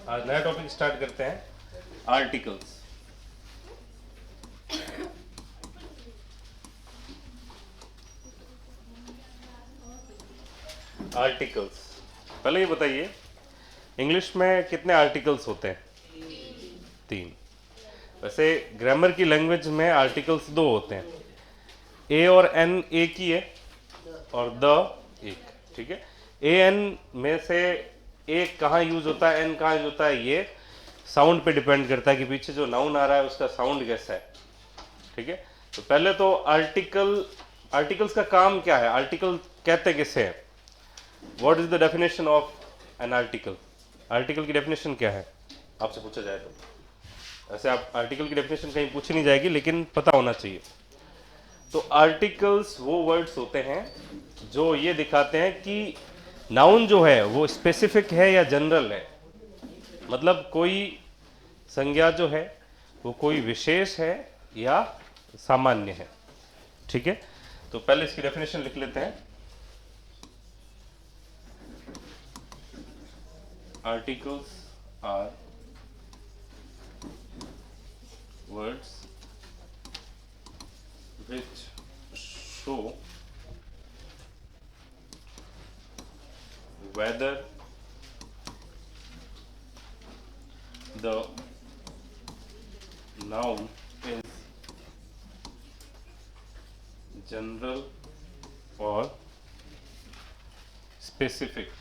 आज नया topic start करते हैं, आर्टिकल्स। आर्टिकल्स, पहले ये बताइए इंग्लिश में कितने आर्टिकल्स होते हैं? 3। वैसे ग्रामर की लैंग्वेज में आर्टिकल्स 2 होते हैं, ए और एन एक ही है और द एक, ठीक है। ए एन में से एक कहाँ यूज होता है, एन कहाँ यूज होता है, ये साउंड पे डिपेंड करता है कि पीछे जो नाउन आ रहा है उसका साउंड कैसा है, ठीक है। तो पहले तो आर्टिकल्स का काम क्या है, आर्टिकल कहते किसे हैं? What is the definition of an article? Article की डेफिनेशन क्या है आपसे पूछा जाए तो? ऐसे आप आर्टिकल की डेफिनेशन कहीं पूछी नहीं जाएगी, लेकिन पता होना चाहिए। तो आर्टिकल्स वो वर्ड्स होते हैं जो ये दिखाते हैं कि नाउन जो है वो स्पेसिफिक है या जनरल है। मतलब कोई संज्ञा जो है वो कोई विशेष है या सामान्य है, ठीक है। तो पहले इसकी डेफिनेशन लिख लेते हैं। Articles are words which show whether the noun is general or specific।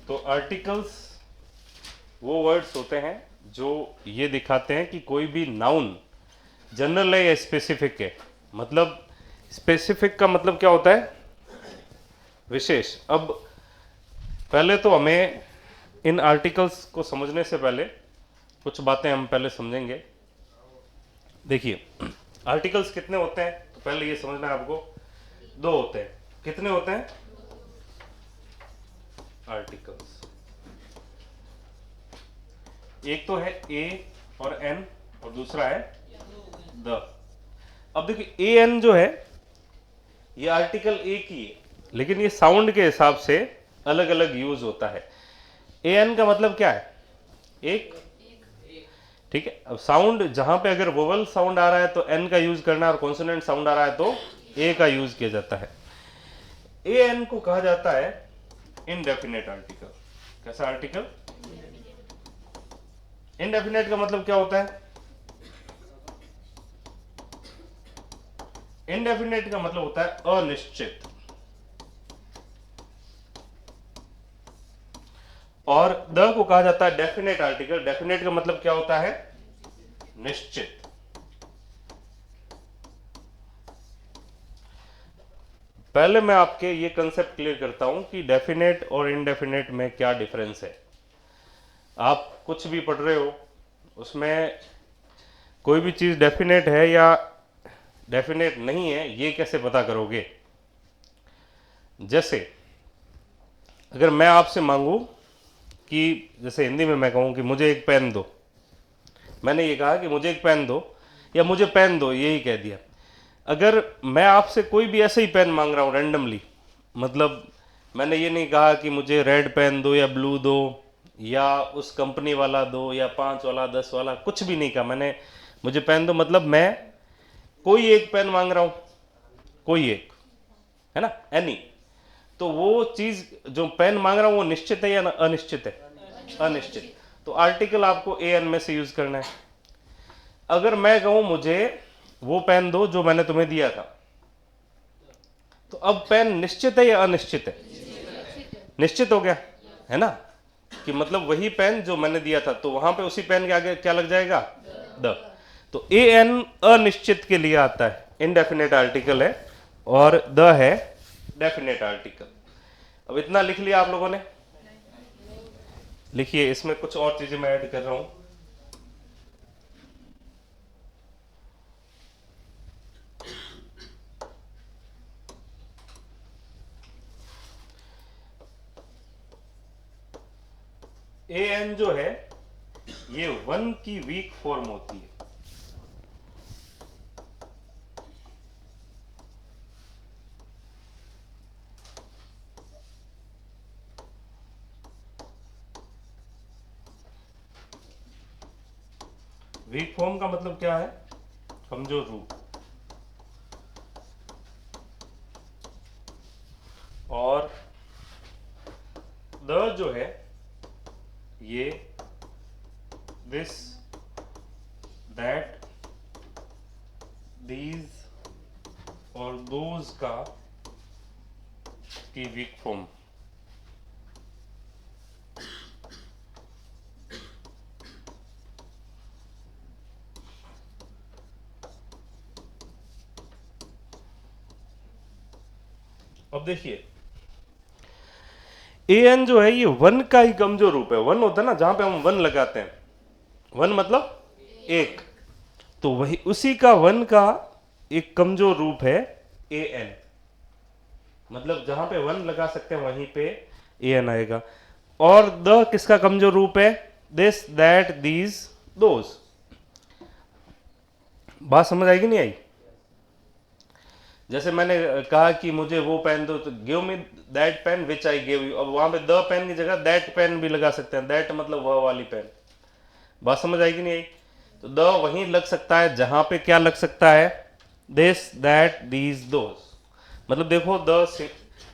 तो आर्टिकल्स वो वर्ड्स होते हैं जो ये दिखाते हैं कि कोई भी नाउन जनरल है या स्पेसिफिक है। मतलब स्पेसिफिक का मतलब क्या होता है? विशेष। अब पहले तो हमें इन आर्टिकल्स को समझने से पहले कुछ बातें हम पहले समझेंगे। देखिए, आर्टिकल्स कितने होते हैं तो पहले ये समझना है आपको। 2 होते हैं। कितने होते हैं आर्टिकल्स? एक तो है ए और एन और दूसरा है द। अब देखिए ए एन जो है ये आर्टिकल एक ही है, लेकिन ये साउंड के हिसाब से अलग अलग यूज होता है। ए एन का मतलब क्या है? एक, ठीक है। अब साउंड जहां पे अगर वोवल साउंड आ रहा है तो एन का यूज करना है और कॉन्सोनेंट साउंड आ रहा है तो ए का यूज किया जाता है। ए एन को कहा जाता है इनडेफिनेट आर्टिकल। कैसा आर्टिकल? इनडेफिनेट का मतलब क्या होता है? इनडेफिनेट का मतलब होता है अनिश्चित। और द को कहा जाता है डेफिनेट आर्टिकल। डेफिनेट का मतलब क्या होता है? निश्चित। पहले मैं आपके ये कंसेप्ट क्लियर करता हूं कि डेफिनेट और इनडेफिनेट में क्या डिफरेंस है। आप कुछ भी पढ़ रहे हो उसमें कोई भी चीज डेफिनेट है या डेफिनेट नहीं है ये कैसे पता करोगे? जैसे अगर मैं आपसे मांगू कि जैसे हिंदी में मैं कहूं कि मुझे एक पेन दो, मैंने ये कहा कि मुझे एक पेन दो या मुझे पेन दो, यही कह दिया। अगर मैं आपसे कोई भी ऐसे ही पेन मांग रहा हूँ रैंडमली, मतलब मैंने ये नहीं कहा कि मुझे रेड पेन दो या ब्लू दो या उस कंपनी वाला दो या 5 वाला 10 वाला, कुछ भी नहीं कहा मैंने। मुझे पेन दो मतलब मैं कोई एक पेन मांग रहा हूँ, कोई एक, है ना, एनी। तो वो चीज जो पेन मांग रहा हूँ वो निश्चित है या अनिश्चित है? अनिश्चित। तो आर्टिकल आपको ए एन में से यूज करना है। अगर मैं कहूं मुझे वो पेन दो जो मैंने तुम्हें दिया था, तो अब पेन निश्चित है या अनिश्चित है? निश्चित हो गया, है ना, कि मतलब वही पेन जो मैंने दिया था, तो वहां पे उसी पेन के आगे क्या लग जाएगा? द। तो ए एन अनिश्चित के लिए आता है, इनडेफिनेट आर्टिकल है, और द है डेफिनेट आर्टिकल। अब इतना लिख लिया आप लोगों ने? लिखिए, इसमें कुछ और चीजें मैं ऐड कर रहा हूं। ए एन जो है ये 1 की वीक फॉर्म होती है। वीक फॉर्म का मतलब क्या है? कमजोर रूप। और द जो है ये दिस दैट दीज और दोज का की वीक फॉर्म। अब देखिए ए एन जो है ये वन का ही कमजोर रूप है। वन होता है ना जहां पे हम वन लगाते हैं, वन मतलब एक, तो वही उसी का वन का एक कमजोर रूप है ए एन। मतलब जहां पे वन लगा सकते हैं वहीं पे ए एन आएगा। और द किसका कमजोर रूप है? This that these those. बात समझ आएगी नहीं आई? जैसे मैंने कहा कि मुझे वो पेन दो, तो give me that pain which I give you. अब वहां पे द पेन की जगह दैट पेन भी लगा सकते हैं। दैट मतलब वह वाली पेन। बात समझ आएगी नहीं आई? तो द वहीं लग सकता है जहां पे क्या लग सकता है? This that these those. मतलब देखो द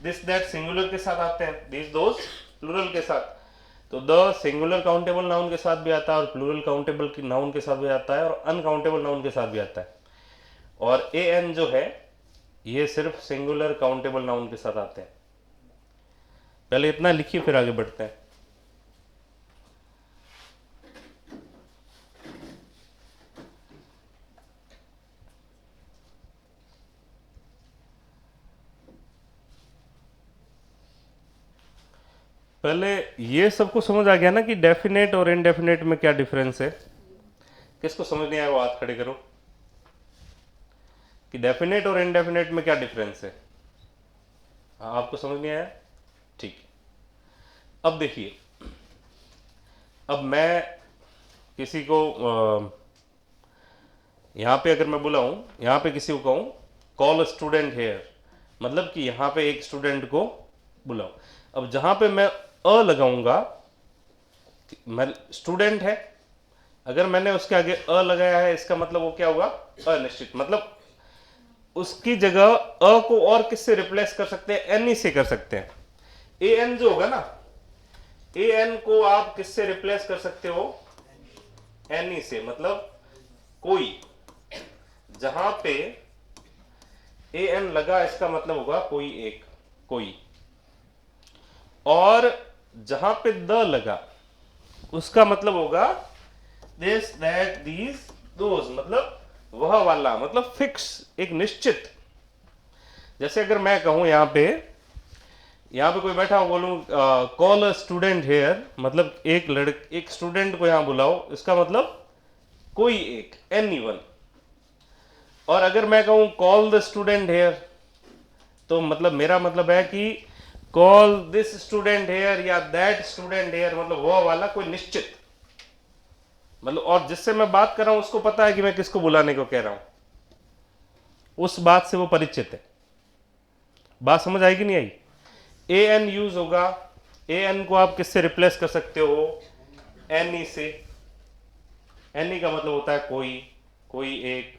दिस दैट सिंगुलर के साथ आते हैं, दीज दोज प्लूरल के साथ। तो द सिंगुलर काउंटेबल नाउन के साथ भी आता है और प्लूरल काउंटेबल नाउन के साथ भी आता है और अनकाउंटेबल नाउन के साथ भी आता है। और ए एन जो है ये सिर्फ सिंगुलर काउंटेबल नाउन के साथ आते हैं। पहले इतना लिखिए फिर आगे बढ़ते हैं। पहले ये सबको समझ आ गया ना कि डेफिनेट और इनडेफिनेट में क्या डिफरेंस है? किसको समझ नहीं आया वो हाथ खड़े करो कि डेफिनेट और इनडेफिनेट में क्या डिफरेंस है। हाँ, आपको समझ नहीं आया? ठीक है। अब देखिए, अब मैं किसी को यहाँ पे अगर मैं बुलाऊं, यहाँ पे किसी को कहूँ कॉल स्टूडेंट हेयर, मतलब कि यहाँ पे एक स्टूडेंट को बुलाओ। अब जहाँ पे मैं अ लगाऊंगा, मैं स्टूडेंट है, अगर मैंने उसके आगे अ लगाया है इसका मतलब वो क्या हुआ? अनिश्चित। मतलब उसकी जगह अ को और किससे रिप्लेस कर सकते हैं? एन से कर सकते हैं। ए एन जो होगा ना, ए एन को आप किससे रिप्लेस कर सकते हो? एन से। मतलब कोई, जहां पे ए एन लगा इसका मतलब होगा कोई एक, कोई। और जहां पे द लगा उसका मतलब होगा दिस दैट दीज दोज, मतलब वह वाला, मतलब फिक्स, एक निश्चित। जैसे अगर मैं कहूं यहां पे कोई बैठा हो, बोलूं कॉल अ स्टूडेंट हेयर, मतलब एक स्टूडेंट को यहां बुलाओ, इसका मतलब कोई एक, एनी वन। और अगर मैं कहूं कॉल द स्टूडेंट हेयर, तो मतलब मेरा मतलब है कि कॉल दिस स्टूडेंट हेयर या दैट स्टूडेंट हेयर, मतलब वो वाला कोई निश्चित। मतलब और जिससे मैं बात कर रहा हूं उसको पता है कि मैं किसको बुलाने को कह रहा हूं, उस बात से वो परिचित है। बात समझ आएगी नहीं आई? ए एन यूज होगा, ए एन को आप किससे रिप्लेस कर सकते हो? एनी से। एनी का मतलब होता है कोई, कोई एक।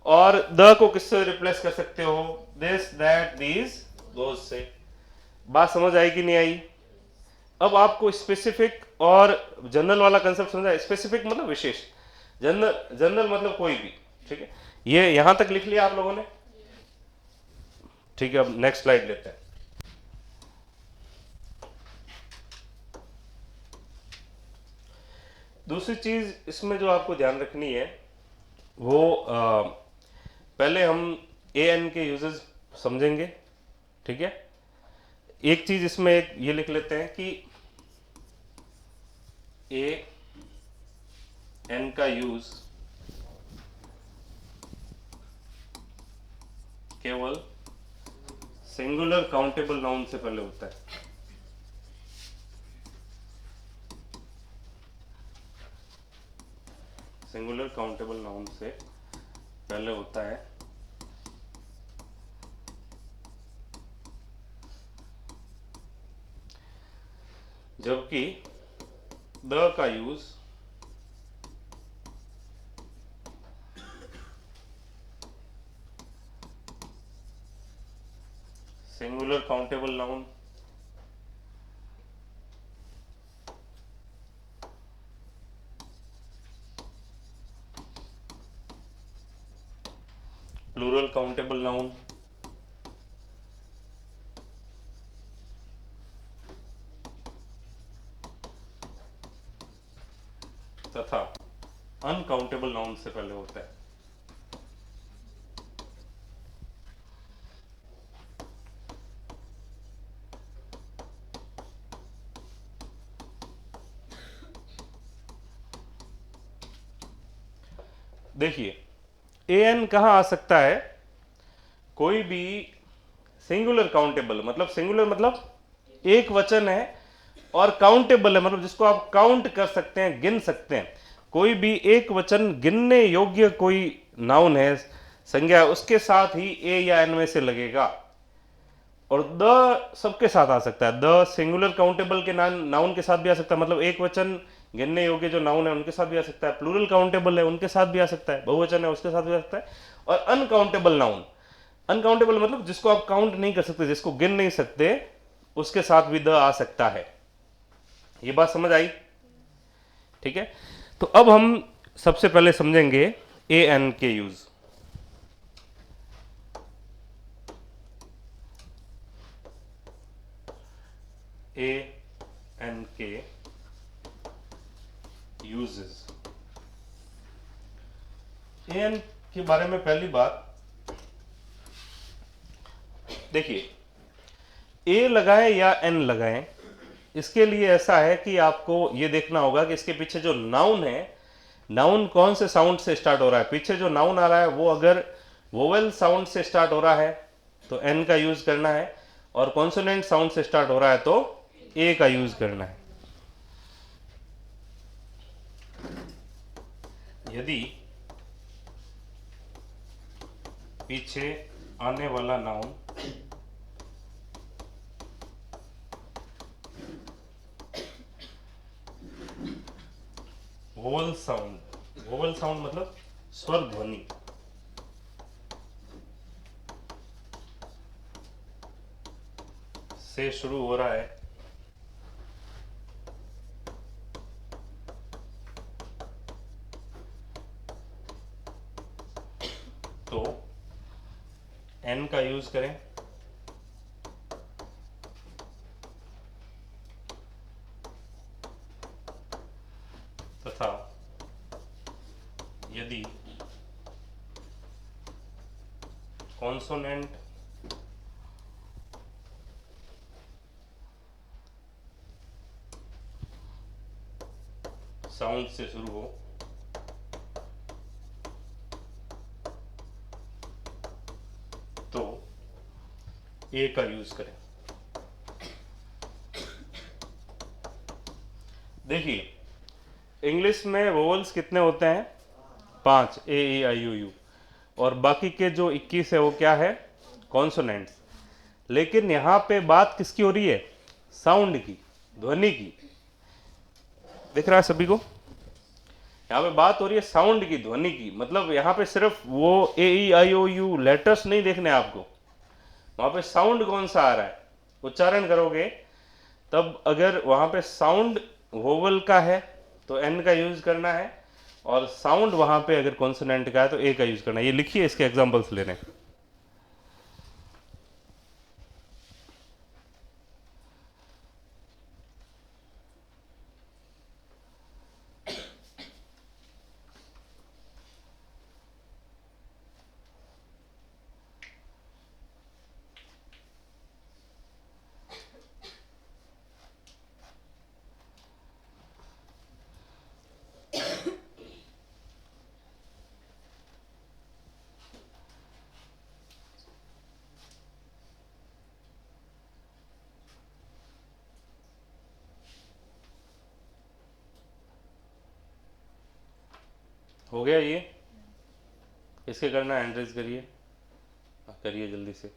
और द को किससे रिप्लेस कर सकते हो? दिस दैट दीज दोज से। बात समझ आई कि नहीं आई? अब आपको स्पेसिफिक और जनरल वाला कंसेप्ट समझा। स्पेसिफिक मतलब विशेष, जनरल जनरल मतलब कोई भी। ठीक है, ये यहां तक लिख लिया आप लोगों ने? ठीक है, अब नेक्स्ट स्लाइड लेते हैं। दूसरी चीज इसमें जो आपको ध्यान रखनी है वो पहले हम ए एन के यूजेस समझेंगे। ठीक है, एक चीज इसमें एक ये लिख लेते हैं कि ए एन का यूज केवल सिंगुलर काउंटेबल नाउन से पहले होता है। सिंगुलर काउंटेबल नाउन से पहले होता है, जबकि द का use singular countable noun, plural countable noun, तथा अनकाउंटेबल नाउन से पहले होता है। देखिए ए एन कहाँ आ सकता है, कोई भी सिंगुलर काउंटेबल, मतलब सिंगुलर मतलब एक वचन है, और काउंटेबल है मतलब जिसको आप काउंट कर सकते हैं, गिन सकते हैं। कोई भी एक वचन गिनने योग्य कोई नाउन है, संज्ञा, उसके साथ ही ए या एन में से लगेगा। और द सबके साथ आ सकता है, द सिंगुलर काउंटेबल के नाउन के साथ भी आ सकता है, मतलब एक वचन गिनने योग्य जो नाउन है उनके साथ भी आ सकता है। प्लूरल काउंटेबल है उनके साथ भी आ सकता है, बहुवचन है उसके साथ भी आ सकता है। और अनकाउंटेबल नाउन, अनकाउंटेबल मतलब जिसको आप काउंट नहीं कर सकते, जिसको गिन नहीं सकते, उसके साथ भी द आ सकता है। ये बात समझ आई? ठीक है, तो अब हम सबसे पहले समझेंगे ए एन के यूज। ए एन के यूजेस। ए एन के बारे में पहली बात देखिए, ए लगाएं या एन लगाएं, इसके लिए ऐसा है कि आपको ये देखना होगा कि इसके पीछे जो नाउन है, नाउन कौन से साउंड से स्टार्ट हो रहा है। पीछे जो नाउन आ रहा है वो अगर वोवेल साउंड से स्टार्ट हो रहा है तो एन का यूज करना है, और कॉन्सोनेंट साउंड से स्टार्ट हो रहा है तो ए का यूज करना है। यदि पीछे आने वाला noun vowel sound, vowel sound मतलब स्वर ध्वनि, से शुरू हो रहा है तो एन का यूज करें, तथा यदि कॉन्सोनेंट साउंड से शुरू हो तो ए का यूज करें। देखिए इंग्लिश में वोवल्स कितने होते हैं? 5, ए ई आई यू यू, और बाकी के जो 21 है वो क्या है? कॉन्सोनेंट्स। लेकिन यहाँ पे बात किसकी हो रही है? साउंड की, ध्वनि की। दिख रहा है सभी को? यहाँ पे बात हो रही है साउंड की, ध्वनि की। मतलब यहाँ पे सिर्फ वो ए ई आई ओ यू लेटर्स नहीं देखने आपको, वहाँ पे साउंड कौन सा आ रहा है, उच्चारण करोगे तब अगर वहाँ पे साउंड वोवल का है तो एन का यूज करना है, और साउंड वहाँ पे अगर कॉन्सोनेंट का है तो ए का यूज करना है। ये लिखिए, इसके एग्जांपल्स ले रहे हैं। हो गया ये? इसके करना हैंड रेज करिए, करिए जल्दी से।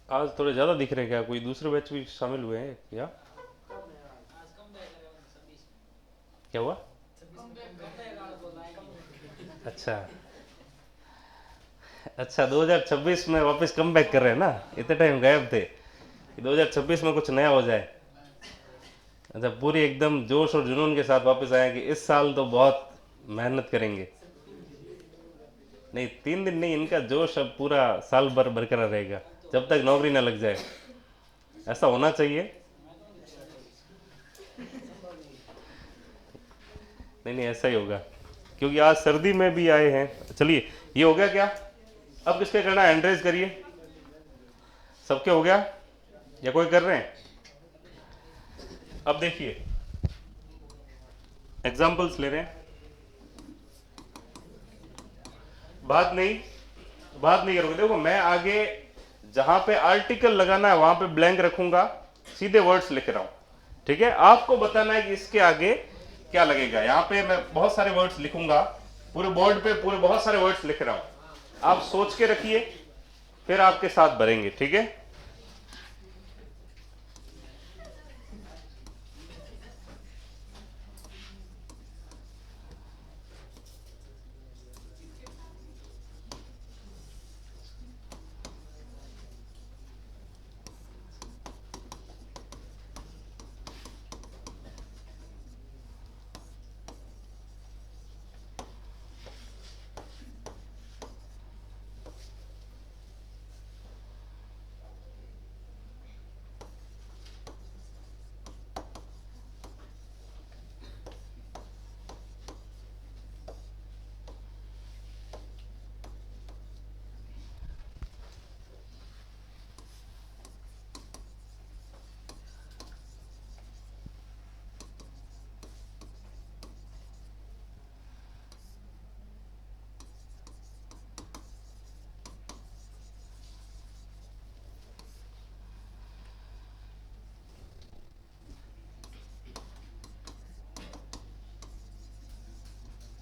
आज थोड़े ज़्यादा दिख रहे हैं क्या? कोई दूसरे बैच भी शामिल हुए हैं क्या? क्या हुआ? अच्छा, अच्छा, 2026 में वापस कम बैक कर रहे हैं ना, इतने टाइम गायब थे, 2026 में कुछ नया हो जाए। अच्छा, पूरी एकदम जोश और जुनून के साथ वापस आए कि इस साल तो बहुत मेहनत करेंगे। नहीं, 3 दिन नहीं, इनका जोश अब पूरा साल भर बरकरार रहेगा जब तक नौकरी ना लग जाए। ऐसा होना चाहिए। नहीं नहीं, ऐसा ही होगा, क्योंकि आज सर्दी में भी आए हैं। चलिए, ये हो गया क्या? अब किसके करना है? एंड्रेज करिए। सबके हो गया या कोई कर रहे हैं? अब देखिए, एग्जाम्पल्स ले रहे हैं। बात नहीं करोगे। देखो, मैं आगे जहां पे आर्टिकल लगाना है वहां पे ब्लैंक रखूंगा, सीधे वर्ड्स लिख रहा हूं। ठीक है, आपको बताना है कि इसके आगे क्या लगेगा। यहां पे मैं बहुत सारे वर्ड्स लिखूंगा, पूरे बोर्ड पे पूरे बहुत सारे वर्ड्स लिख रहा हूं। आप सोच के रखिए, फिर आपके साथ भरेंगे। ठीक है,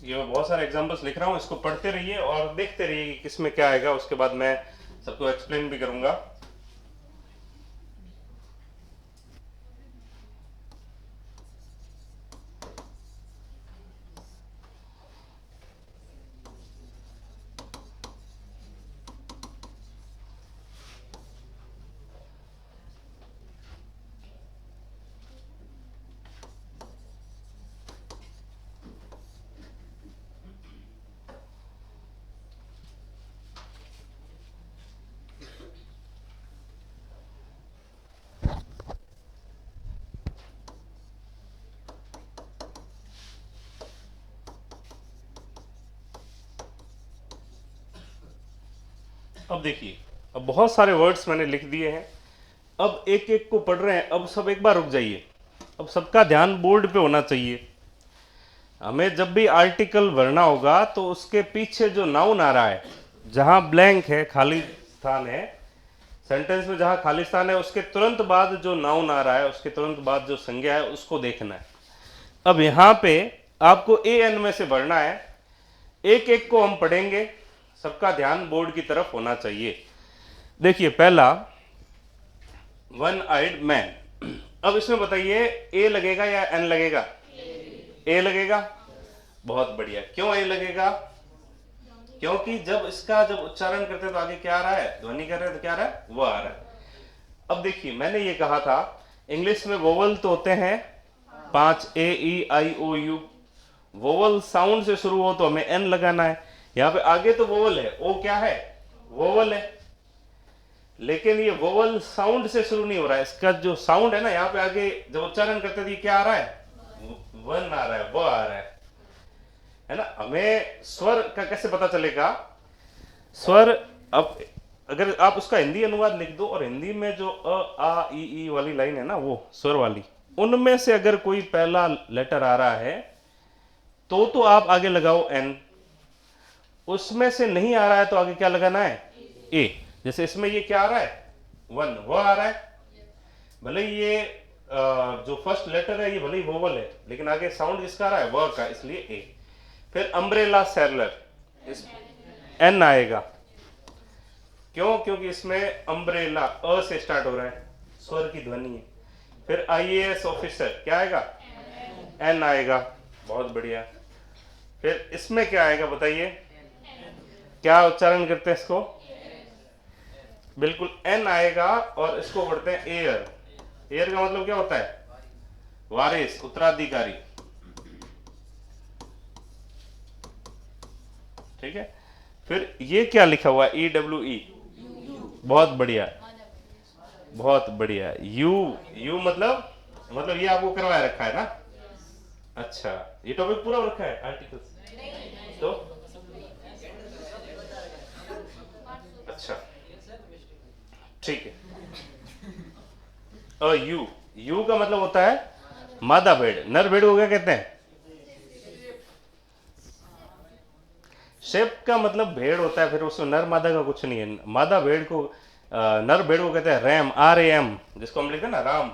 ये मैं बहुत सारे एग्जांपल्स लिख रहा हूँ, इसको पढ़ते रहिए और देखते रहिए कि किसमें क्या आएगा। उसके बाद मैं सबको एक्सप्लेन भी करूंगा। अब देखिए, अब बहुत सारे वर्ड्स मैंने लिख दिए हैं। अब एक एक को पढ़ रहे हैं। अब सब एक बार रुक जाइए। अब सबका ध्यान बोर्ड पे होना चाहिए। हमें जब भी आर्टिकल भरना होगा तो उसके पीछे जो नाउन आ रहा है, जहां ब्लैंक है, खाली स्थान है, सेंटेंस में जहां खाली स्थान है, उसके तुरंत बाद जो नाउन आ रहा है, उसके तुरंत बाद जो संज्ञा है, उसको देखना है। अब यहां पे आपको ए एन में से भरना है। एक एक को हम पढ़ेंगे, सबका ध्यान बोर्ड की तरफ होना चाहिए। देखिए, पहला वन आइड मैन। अब इसमें बताइए, ए लगेगा या एन लगेगा? ए लगेगा। बहुत बढ़िया। क्यों ए लगेगा? क्योंकि जब उच्चारण करते हैं तो आगे क्या आ रहा है? ध्वनि कर रहे हैं तो क्या आ रहा है? वो आ रहा है। अब देखिए, मैंने ये कहा था इंग्लिश में वोवल तो होते हैं 5, ए ई आई ओ यू। वोवल साउंड से शुरू हो तो हमें एन लगाना है। यहां पे आगे तो वोवल है, ओ क्या है? वोवल है। लेकिन ये वोवल साउंड से शुरू नहीं हो रहा है। इसका जो साउंड है ना, यहाँ पे आगे जब उच्चारण करते थे क्या आ रहा है? वन आ रहा है, वो आ रहा है ना। हमें स्वर का कैसे पता चलेगा? स्वर, अब अगर आप उसका हिंदी अनुवाद लिख दो और हिंदी में जो अ आ ई वाली लाइन है ना, वो स्वर वाली, उनमें से अगर कोई पहला लेटर आ रहा है तो आप आगे लगाओ एन। उसमें से नहीं आ रहा है तो आगे क्या लगाना है? ए। जैसे इसमें ये क्या आ रहा है? वन, वो आ रहा है। भले ही ये जो फर्स्ट लेटर है ये भले ही वोवल है, लेकिन आगे साउंड किसका आ रहा है? व का, इसलिए ए। फिर अम्ब्रेला सैलर, इस एन आएगा। क्यों? क्योंकि इसमें अम्ब्रेला अ से स्टार्ट हो रहा है, स्वर की ध्वनि है। फिर आईएएस ऑफिसर क्या आएगा? एन आएगा। बहुत बढ़िया। फिर इसमें क्या आएगा बताइए? क्या उच्चारण करते हैं इसको? बिल्कुल एन आएगा और इसको पढ़ते हैं एयर। एयर का मतलब क्या होता है? वारिस, उत्तराधिकारी। ठीक है। फिर ये क्या लिखा हुआ है? EWE। बहुत बढ़िया, बहुत बढ़िया। यू, यू मतलब ये आपको करवाया रखा है ना? अच्छा, ये टॉपिक पूरा हो रखा है आर्टिकल्स तो? अच्छा, ठीक है। यू, यू का मतलब होता है मादा भेड़। नर भेड़ को क्या कहते हैं? शेप का मतलब भेड़ होता है, फिर उसमें नर मादा का कुछ नहीं है। मादा भेड़ को नर भेड़ को कहते हैं रैम, RAM, जिसको हम लिखते हैं ना राम,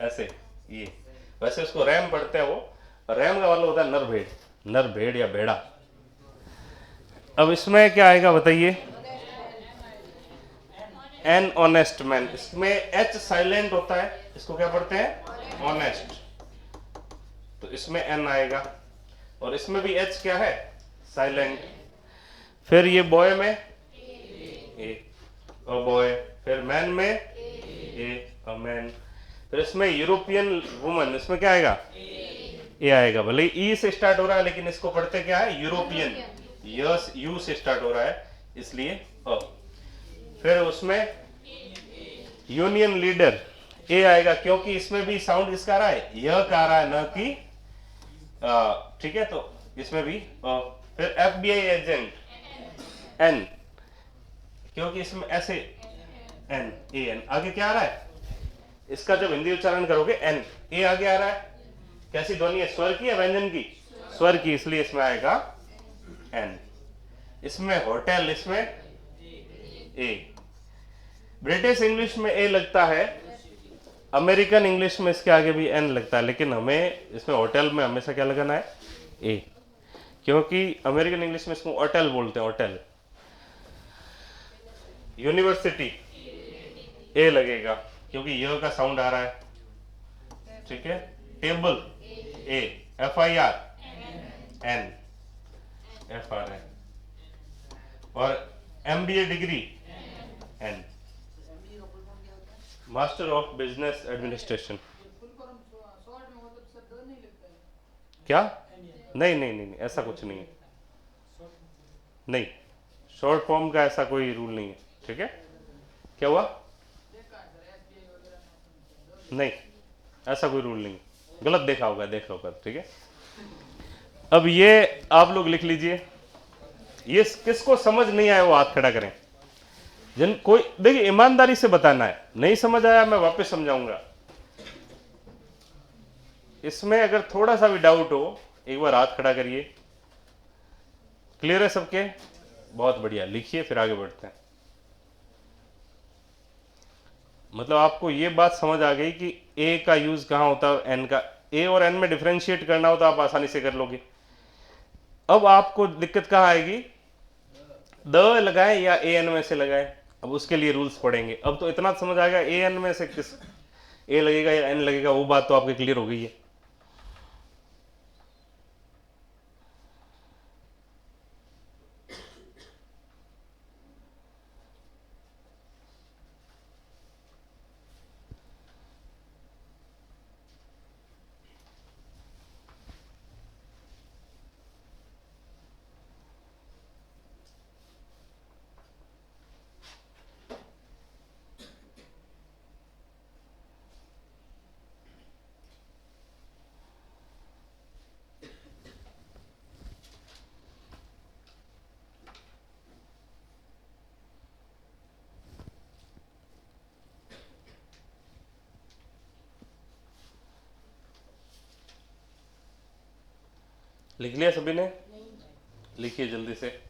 ऐसे ये, वैसे उसको रैम पढ़ते हैं वो। रैम का मतलब होता है नर भेड़, नर भेड़ या भेड़ा। अब इसमें क्या आएगा बताइए? An honest man. इसमें एच साइलेंट होता है, इसको क्या पढ़ते हैं? ऑनेस्ट। तो इसमें एन आएगा, और इसमें भी एच क्या है? साइलेंट। फिर ये बॉय में ए, अ बॉय। फिर मैन में ए, अ मैन। फिर इसमें यूरोपियन वुमन, इसमें क्या आएगा? ए आएगा। भले ई से स्टार्ट हो रहा है, लेकिन इसको पढ़ते क्या है? यूरोपियन। यस, यू से स्टार्ट हो रहा है, इसलिए अ। फिर उसमें यूनियन लीडर, ए आएगा, क्योंकि इसमें भी साउंड किसका आ रहा है? यह का आ रहा है, न कि ठीक है, तो इसमें भी फिर FBI एजेंट, एन, क्योंकि इसमें ऐसे एन, AN आगे क्या आ रहा है? इसका जब हिंदी उच्चारण करोगे एन, ए आगे आ रहा है। कैसी ध्वनि है? स्वर की या व्यंजन की? स्वर की, इसलिए इसमें आएगा एन। इसमें होटल, इसमें ए। ब्रिटिश इंग्लिश में ए लगता है, अमेरिकन इंग्लिश में इसके आगे भी एन लगता है, लेकिन हमें इसमें होटल में हमेशा क्या लगाना है? ए, क्योंकि अमेरिकन इंग्लिश में इसको होटल बोलते हैं, होटल। यूनिवर्सिटी, ए लगेगा, क्योंकि य का साउंड आ रहा है। ठीक है। Table, a. FIR, an, FR है। और MBA degree, an, master of business administration. क्या? नहीं नहीं नहीं नहीं, ऐसा कुछ नहीं है। नहीं, शॉर्ट फॉर्म का ऐसा कोई रूल नहीं है। ठीक है। क्या हुआ? नहीं, ऐसा कोई रूल नहीं है। गलत देखा होगा। ठीक है। अब ये आप लोग लिख लीजिए, ये किसको समझ नहीं आया वो हाथ खड़ा करें। जिन कोई, देखिए ईमानदारी से बताना है, नहीं समझ आया मैं वापस समझाऊंगा। इसमें अगर थोड़ा सा भी डाउट हो, एक बार हाथ खड़ा करिए। क्लियर है सबके? बहुत बढ़िया, लिखिए, फिर आगे बढ़ते हैं। मतलब आपको ये बात समझ आ गई कि ए का यूज कहाँ होता है और एन का। ए और एन में डिफरेंशिएट करना हो तो आप आसानी से कर लोगे। अब आपको दिक्कत कहाँ आएगी? द लगाएं या AN में से लगाएं, अब उसके लिए रूल्स पढ़ेंगे। अब तो इतना समझ आ गया, AN में से किस ए लगेगा या एन लगेगा, वो बात तो आपकी क्लियर हो गई है। लिख लिया सभी ने? लिखिए जल्दी से।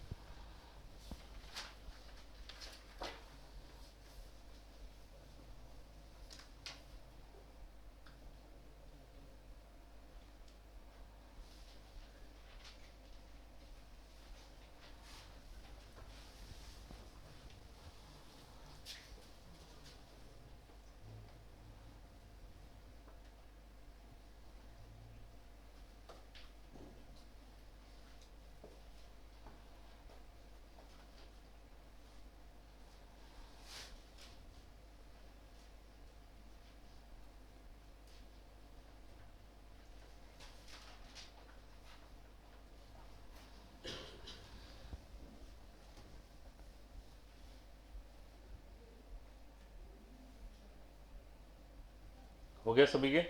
हो गया सभी के?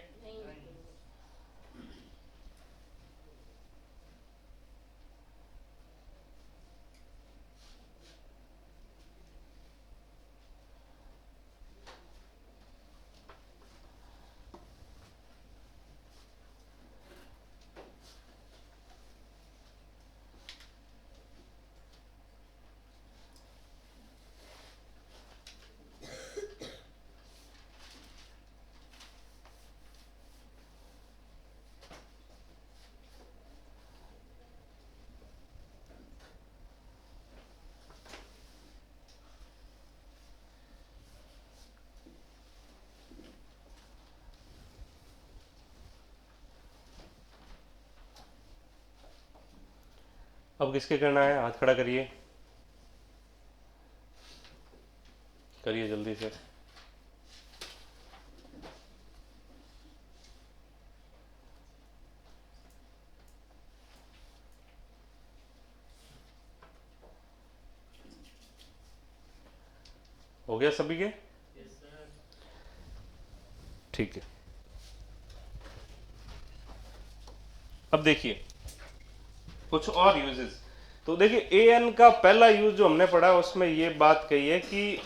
अब किसके करना है? हाथ खड़ा करिए, करिए जल्दी से। हो गया सभी के? ठीक है। अब देखिए कुछ और यूजेस। तो देखिए ए एन का पहला यूज जो हमने पढ़ा उसमें ये बात कही है कि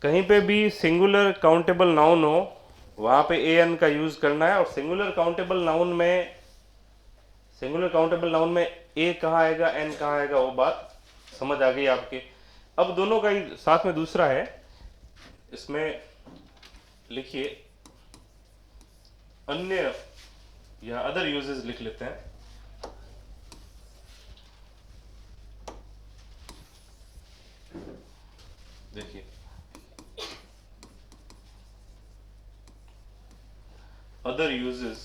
कहीं पे भी सिंगुलर काउंटेबल नाउन हो वहां पे ए एन का यूज करना है। और सिंगुलर काउंटेबल नाउन में ए कहाँ आएगा, एन कहाँ आएगा, वो बात समझ आ गई आपके। अब दोनों का ही साथ में दूसरा है, इसमें लिखिए अन्य या अदर यूजेस लिख लेते हैं। देखिए अदर यूजेस,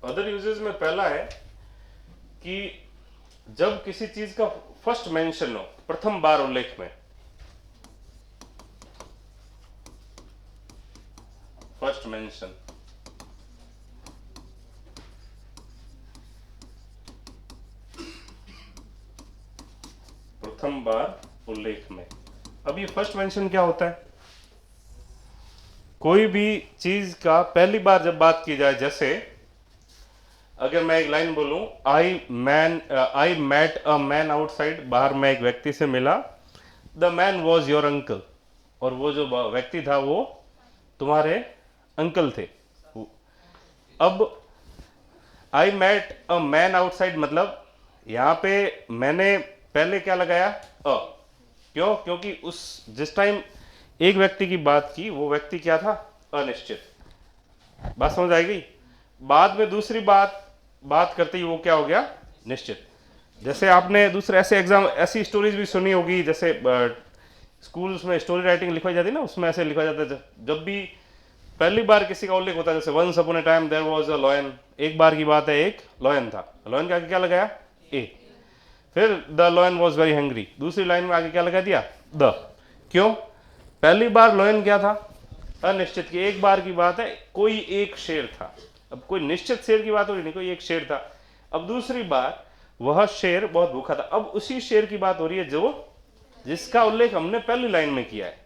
अदर यूजेस में पहला है कि जब किसी चीज का फर्स्ट मेंशन हो, प्रथम बार उल्लेख में, फर्स्ट मेंशन, प्रथम बार उल्लेख में। अब ये फर्स्ट मेंशन क्या होता है? कोई भी चीज का पहली बार जब बात की जाए, जैसे अगर मैं एक लाइन बोलूं, I met a man outside, बाहर मैं एक व्यक्ति से मिला, the man was your uncle, और वो जो व्यक्ति था वो तुम्हारे अंकल थे। अब I met a man outside मतलब यहां पे मैंने पहले क्या लगाया? अ। क्यों? क्योंकि उस जिस टाइम एक व्यक्ति की बात की वो व्यक्ति क्या था? अनिश्चित। बात समझ आएगी? बाद में दूसरी बात करते ही वो क्या हो गया? निश्चित। जैसे आपने दूसरे ऐसे एग्जाम, ऐसी स्टोरीज भी सुनी होगी, जैसे स्कूल्स में स्टोरी राइटिंग लिखवाई जाती है ना, उसमें ऐसे लिखा जाता है जब भी पहली बार किसी का उल्लेख होता है, जैसे once upon a time there was a lion, एक बार की बात है, एक लॉयन था, लॉयन के आगे क्या लगाया? ए। फिर the lion was very hungry, दूसरी लाइन में आगे क्या लगा दिया? द। क्यों? पहली बार लॉयन क्या था? अनिश्चित की, एक बार की बात है, कोई एक शेर था। अब कोई निश्चित शेर की बात हो रही नहीं, कोई एक शेर था। अब दूसरी बार वह शेर बहुत भूखा था, अब उसी शेर की बात हो रही है जो जिसका उल्लेख हमने पहली लाइन में किया है,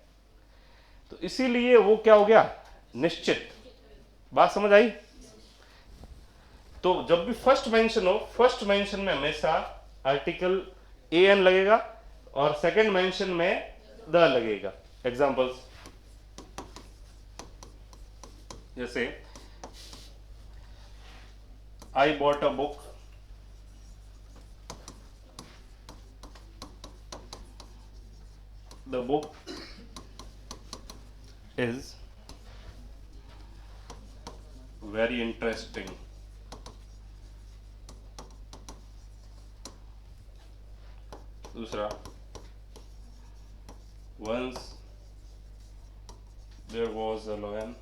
तो इसीलिए वो क्या हो गया? निश्चित। बात समझ आई? तो जब भी फर्स्ट मेंशन हो, फर्स्ट मेंशन में हमेशा आर्टिकल ए एन लगेगा और सेकंड मेंशन में द लगेगा। एग्जांपल्स जैसे I bought a book, the book is very interesting. दूसरा, once there was a lion,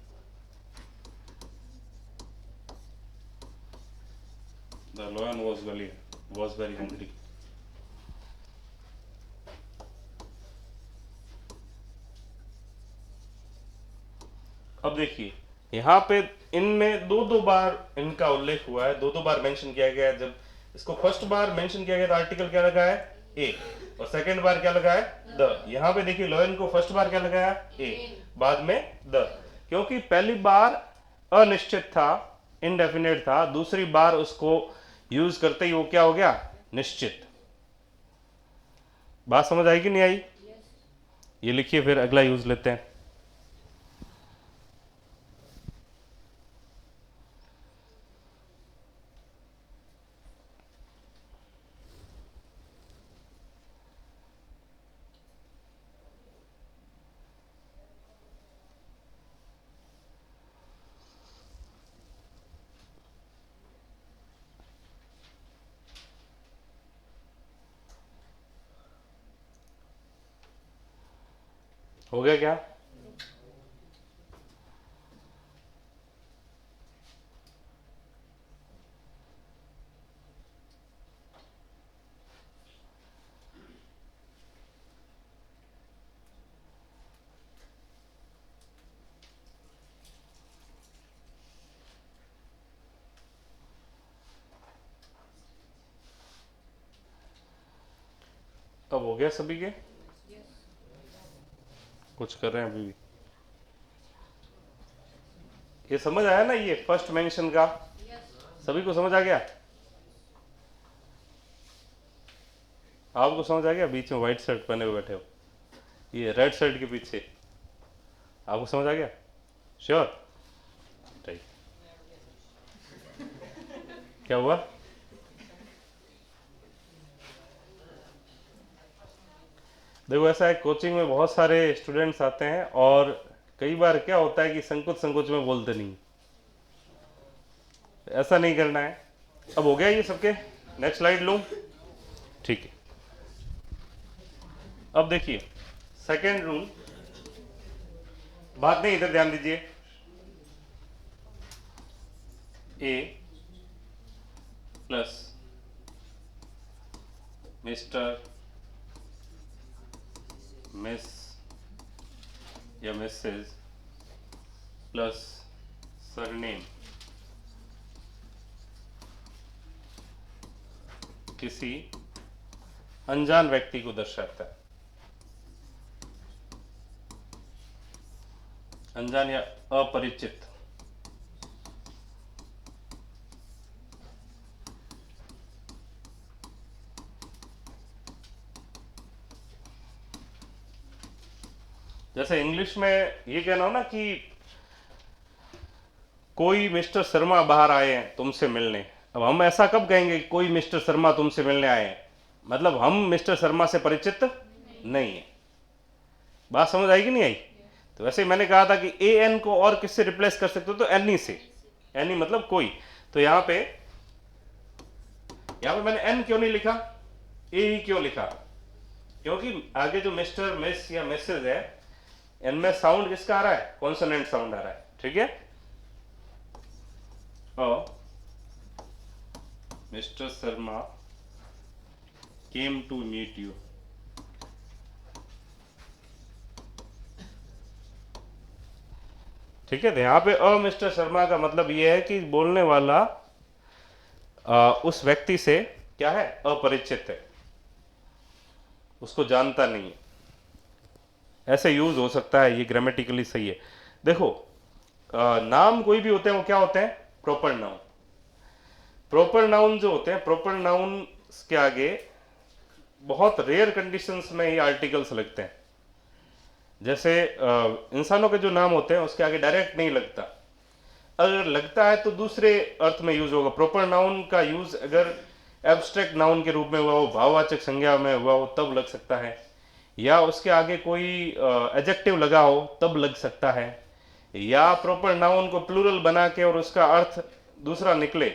the lion was very hungry. अब देखिए यहाँ पे इनमें दो बार इनका उल्लेख हुआ है, दो बार मेंशन किया गया है। जब इसको फर्स्ट बार मेंशन किया गया तो आर्टिकल क्या लगा है? ए, और सेकंड बार क्या लगा है द। यहाँ पे देखिए लोयन को फर्स्ट बार क्या लगाया ए, बाद में द, क्योंकि पहली बार अनिश्चित था, इनडेफिनेट था, दूसरी बार उसको यूज करते ही वो क्या हो गया निश्चित। बात समझ आई कि नहीं आई? ये लिखिए, फिर अगला यूज लेते हैं। हो गया क्या? अब हो गया सभी के? कुछ कर रहे हैं अभी भी? ये समझ आया ना, ये फर्स्ट मेंशन का सभी को समझ आ गया? आपको समझ आ गया? बीच में व्हाइट शर्ट पहने हुए बैठे हो, ये रेड शर्ट के पीछे, आपको समझ आ गया? श्योर? राइट। क्या हुआ? देखो ऐसा है, कोचिंग में बहुत सारे स्टूडेंट्स आते हैं और कई बार क्या होता है कि संकोच संकोच में बोलते नहीं। ऐसा नहीं करना है। अब हो गया ये सबके? नेक्स्ट स्लाइड लूं? ठीक है। अब देखिए सेकेंड रूल, बात नहीं, इधर ध्यान दीजिए। ए प्लस मिस्टर, मिस या मिसेज प्लस सरनेम किसी अनजान व्यक्ति को दर्शाता है। अनजान या अपरिचित। जैसे इंग्लिश में ये कहना हो ना कि कोई मिस्टर शर्मा बाहर आए हैं तुमसे मिलने, अब हम ऐसा कब कहेंगे कि कोई मिस्टर शर्मा तुमसे मिलने आए हैं? मतलब हम मिस्टर शर्मा से परिचित नहीं है। बात समझ आई कि नहीं आई? तो वैसे मैंने कहा था कि ए एन को और किससे रिप्लेस कर सकते हो, तो एनी से। एनी मतलब कोई। तो यहां पे मैंने एन क्यों नहीं लिखा, ए ही क्यों लिखा? क्योंकि आगे जो मिस्टर, मिस या मिसेज है, इनमें साउंड किसका आ रहा है? कॉन्सोनेंट साउंड आ रहा है। ठीक है। Mister Sharma came to meet you. ठीक है। तो यहां पे मिस्टर शर्मा का मतलब यह है कि बोलने वाला उस व्यक्ति से क्या है? अपरिचित है, उसको जानता नहीं है। ऐसे यूज हो सकता है, ये ग्रामेटिकली सही है। देखो नाम कोई भी होते हैं वो क्या होते हैं? Proper noun. प्रॉपर नाउन जो होते हैं, प्रॉपर नाउन के आगे बहुत रेयर कंडीशंस में ये आर्टिकल्स लगते हैं। जैसे इंसानों के जो नाम होते हैं उसके आगे डायरेक्ट नहीं लगता, अगर लगता है तो दूसरे अर्थ में यूज होगा। प्रॉपर नाउन का यूज अगर एब्स्ट्रैक्ट नाउन के रूप में हुआ हो, भाववाचक संज्ञा में हुआ हो, तब लग सकता है, या उसके आगे कोई एडजेक्टिव लगा हो तब लग सकता है, या प्रॉपर नाउन को प्लूरल बना के और उसका अर्थ दूसरा निकले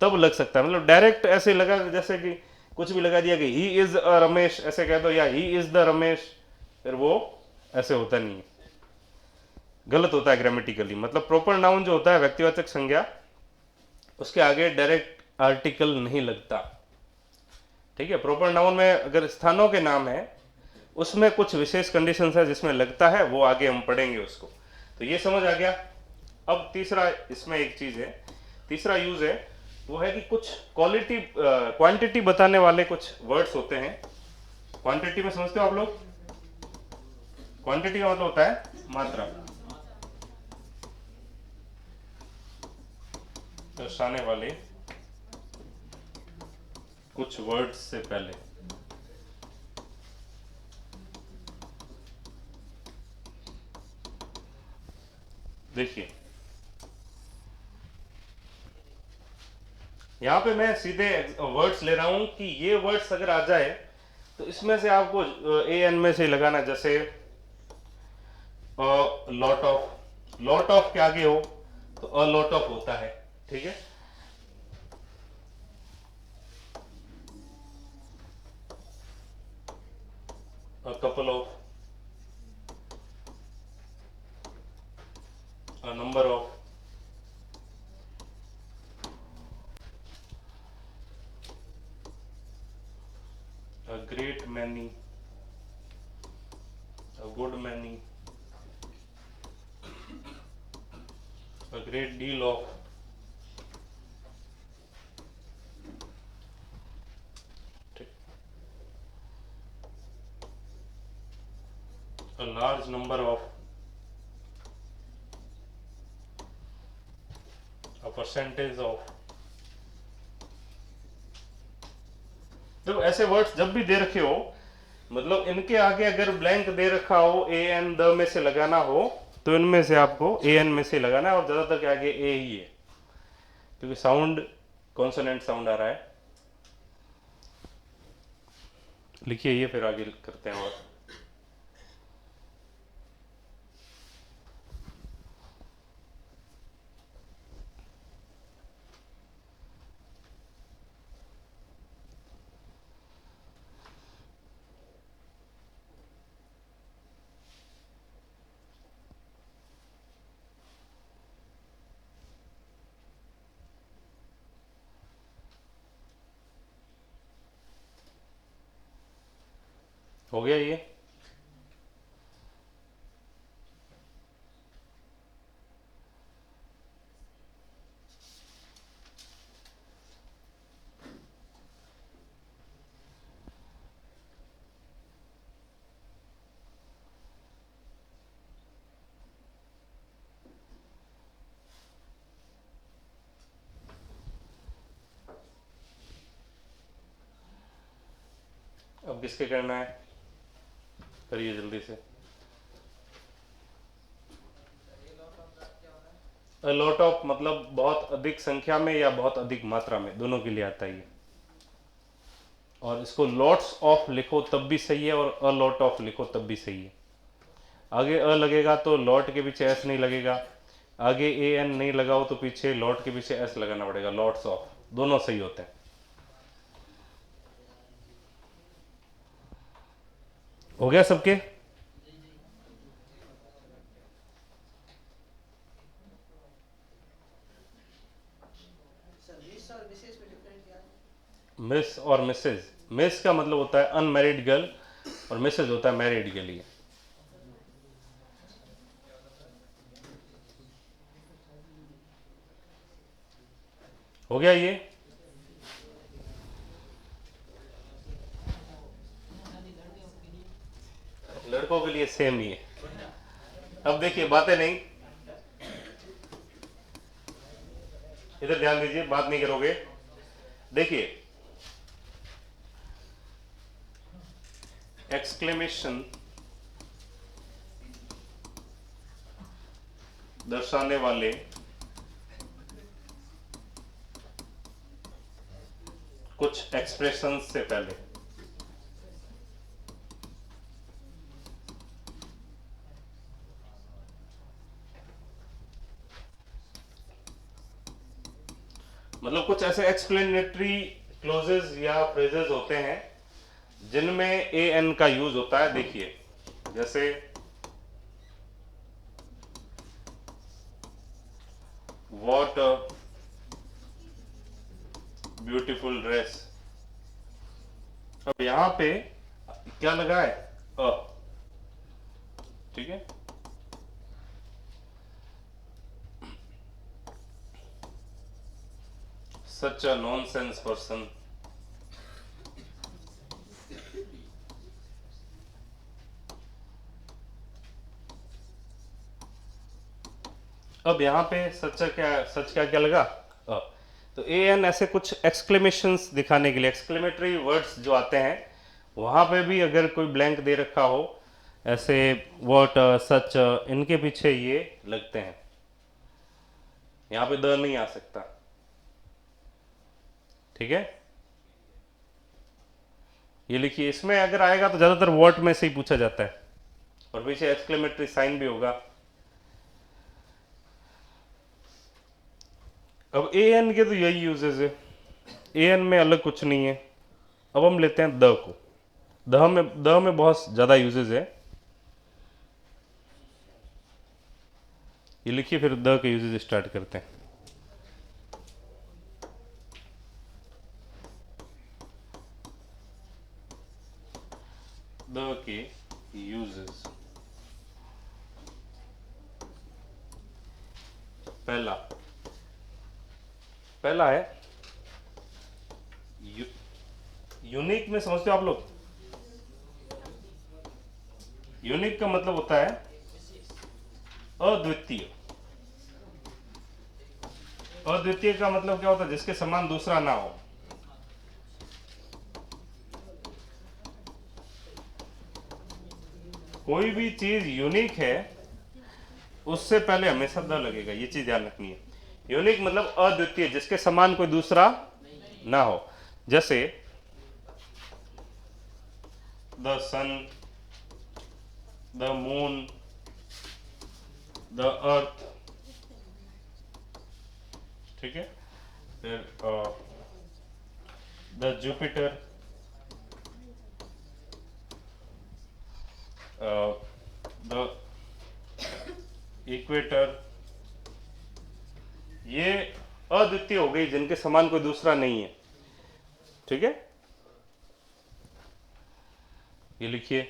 तब लग सकता है। मतलब डायरेक्ट ऐसे लगा, जैसे कि कुछ भी लगा दिया कि ही इज अ रमेश ऐसे कह दो, या ही इज द रमेश, फिर वो ऐसे होता नहीं है, गलत होता है ग्रामेटिकली। मतलब प्रॉपर नाउन जो होता है व्यक्तिवाचक संज्ञा, उसके आगे डायरेक्ट आर्टिकल नहीं लगता। ठीक है। प्रॉपर नाउन में अगर स्थानों के नाम है उसमें कुछ विशेष कंडीशंस है जिसमें लगता है, वो आगे हम पढ़ेंगे उसको। तो ये समझ आ गया। अब तीसरा इसमें एक चीज है, तीसरा यूज है वो है कि कुछ क्वालिटी क्वांटिटी बताने वाले कुछ वर्ड्स होते हैं क्वांटिटी में समझते हो आप लोग? क्वांटिटी का मतलब होता है मात्रा, दर्शाने वाले कुछ वर्ड्स से पहले। देखिए यहां पे मैं सीधे वर्ड्स ले रहा हूं कि ये वर्ड्स अगर आ जाए तो इसमें से आपको ए एन में से लगाना, जैसे लॉट ऑफ के आगे हो तो अ लॉट ऑफ होता है, ठीक है। A couple of, a number of, a great many, a good many, a great deal of, a large number of, a percentage of। देखो ऐसे वर्ड्स जब भी दे रखे हो, मतलब इनके आगे अगर ब्लैंक दे रखा हो, ए एन द में से लगाना हो तो इनमें से आपको ए एन में से लगाना है, और ज्यादातर के आगे ए ही है क्योंकि साउंड कॉन्सोनेंट साउंड आ रहा है। लिखिए ये, फिर आगे करते हैं। और हो गया ये। अब किसके करना है, करिए जल्दी से। अ लॉट ऑफ मतलब बहुत अधिक संख्या में या बहुत अधिक मात्रा में, दोनों के लिए आता है ये। और इसको लॉट्स ऑफ लिखो तब भी सही है, और अ लॉट ऑफ लिखो तब भी सही है। आगे अ लगेगा तो लॉट के पीछे एस नहीं लगेगा, आगे ए एन नहीं लगाओ तो पीछे लॉट के पीछे एस लगाना पड़ेगा, लॉट्स ऑफ, दोनों सही होते हैं। हो गया सबके? मिस और मिसेज, मिस का मतलब होता है अनमैरिड गर्ल और मिसेज होता है मैरिड के लिए। हो गया ये? लड़कों के लिए सेम ही है। अब देखिए बातें नहीं, इधर ध्यान दीजिए, बात नहीं करोगे। देखिए एक्सक्लेमेशन दर्शाने वाले कुछ एक्सप्रेशन से पहले, मतलब कुछ ऐसे एक्सप्लेनेटरी क्लोजेस या फ्रेजेस होते हैं जिनमें ए एन का यूज होता है। देखिए जैसे व्हाट अ ब्यूटीफुल ड्रेस। अब यहां पे क्या लगा है, अ, ठीक है। सच अ नॉनसेंस पर्सन, अब यहाँ पे सच क्या क्या लगा अ। तो ए एन ऐसे कुछ एक्सक्लेमेशंस दिखाने के लिए, एक्सक्लेमेटरी वर्ड्स जो आते हैं वहाँ पे भी अगर कोई ब्लैंक दे रखा हो, ऐसे व्हाट, सच, इनके पीछे ये लगते हैं। यहाँ पे द नहीं आ सकता, ठीक है। ये लिखिए, इसमें अगर आएगा तो ज़्यादातर व्हाट में से ही पूछा जाता है और पीछे एक्सक्लेमेटरी साइन भी होगा। अब ए एन के तो यही यूजेस है, ए एन में अलग कुछ नहीं है। अब हम लेते हैं द को। द में बहुत ज़्यादा यूजेस है। ये लिखिए, फिर द के यूजेस स्टार्ट करते हैं। द के यूजेस, पहला पहला है यूनिक में समझते हो आप लोग? यूनिक का मतलब होता है अद्वितीय। अद्वितीय का मतलब क्या होता है? जिसके समान दूसरा ना हो। कोई भी चीज यूनिक है उससे पहले हमेशा द लगेगा, ये चीज ध्यान रखनी है। यूनिक मतलब अद्वितीय, जिसके समान कोई दूसरा ना हो। जैसे the sun, the moon, the earth, ठीक है। फिर द जुपिटर, द इक्वेटर। ये अद्वितीय हो गई, जिनके समान कोई दूसरा नहीं है, ठीक है। ये लिखिए,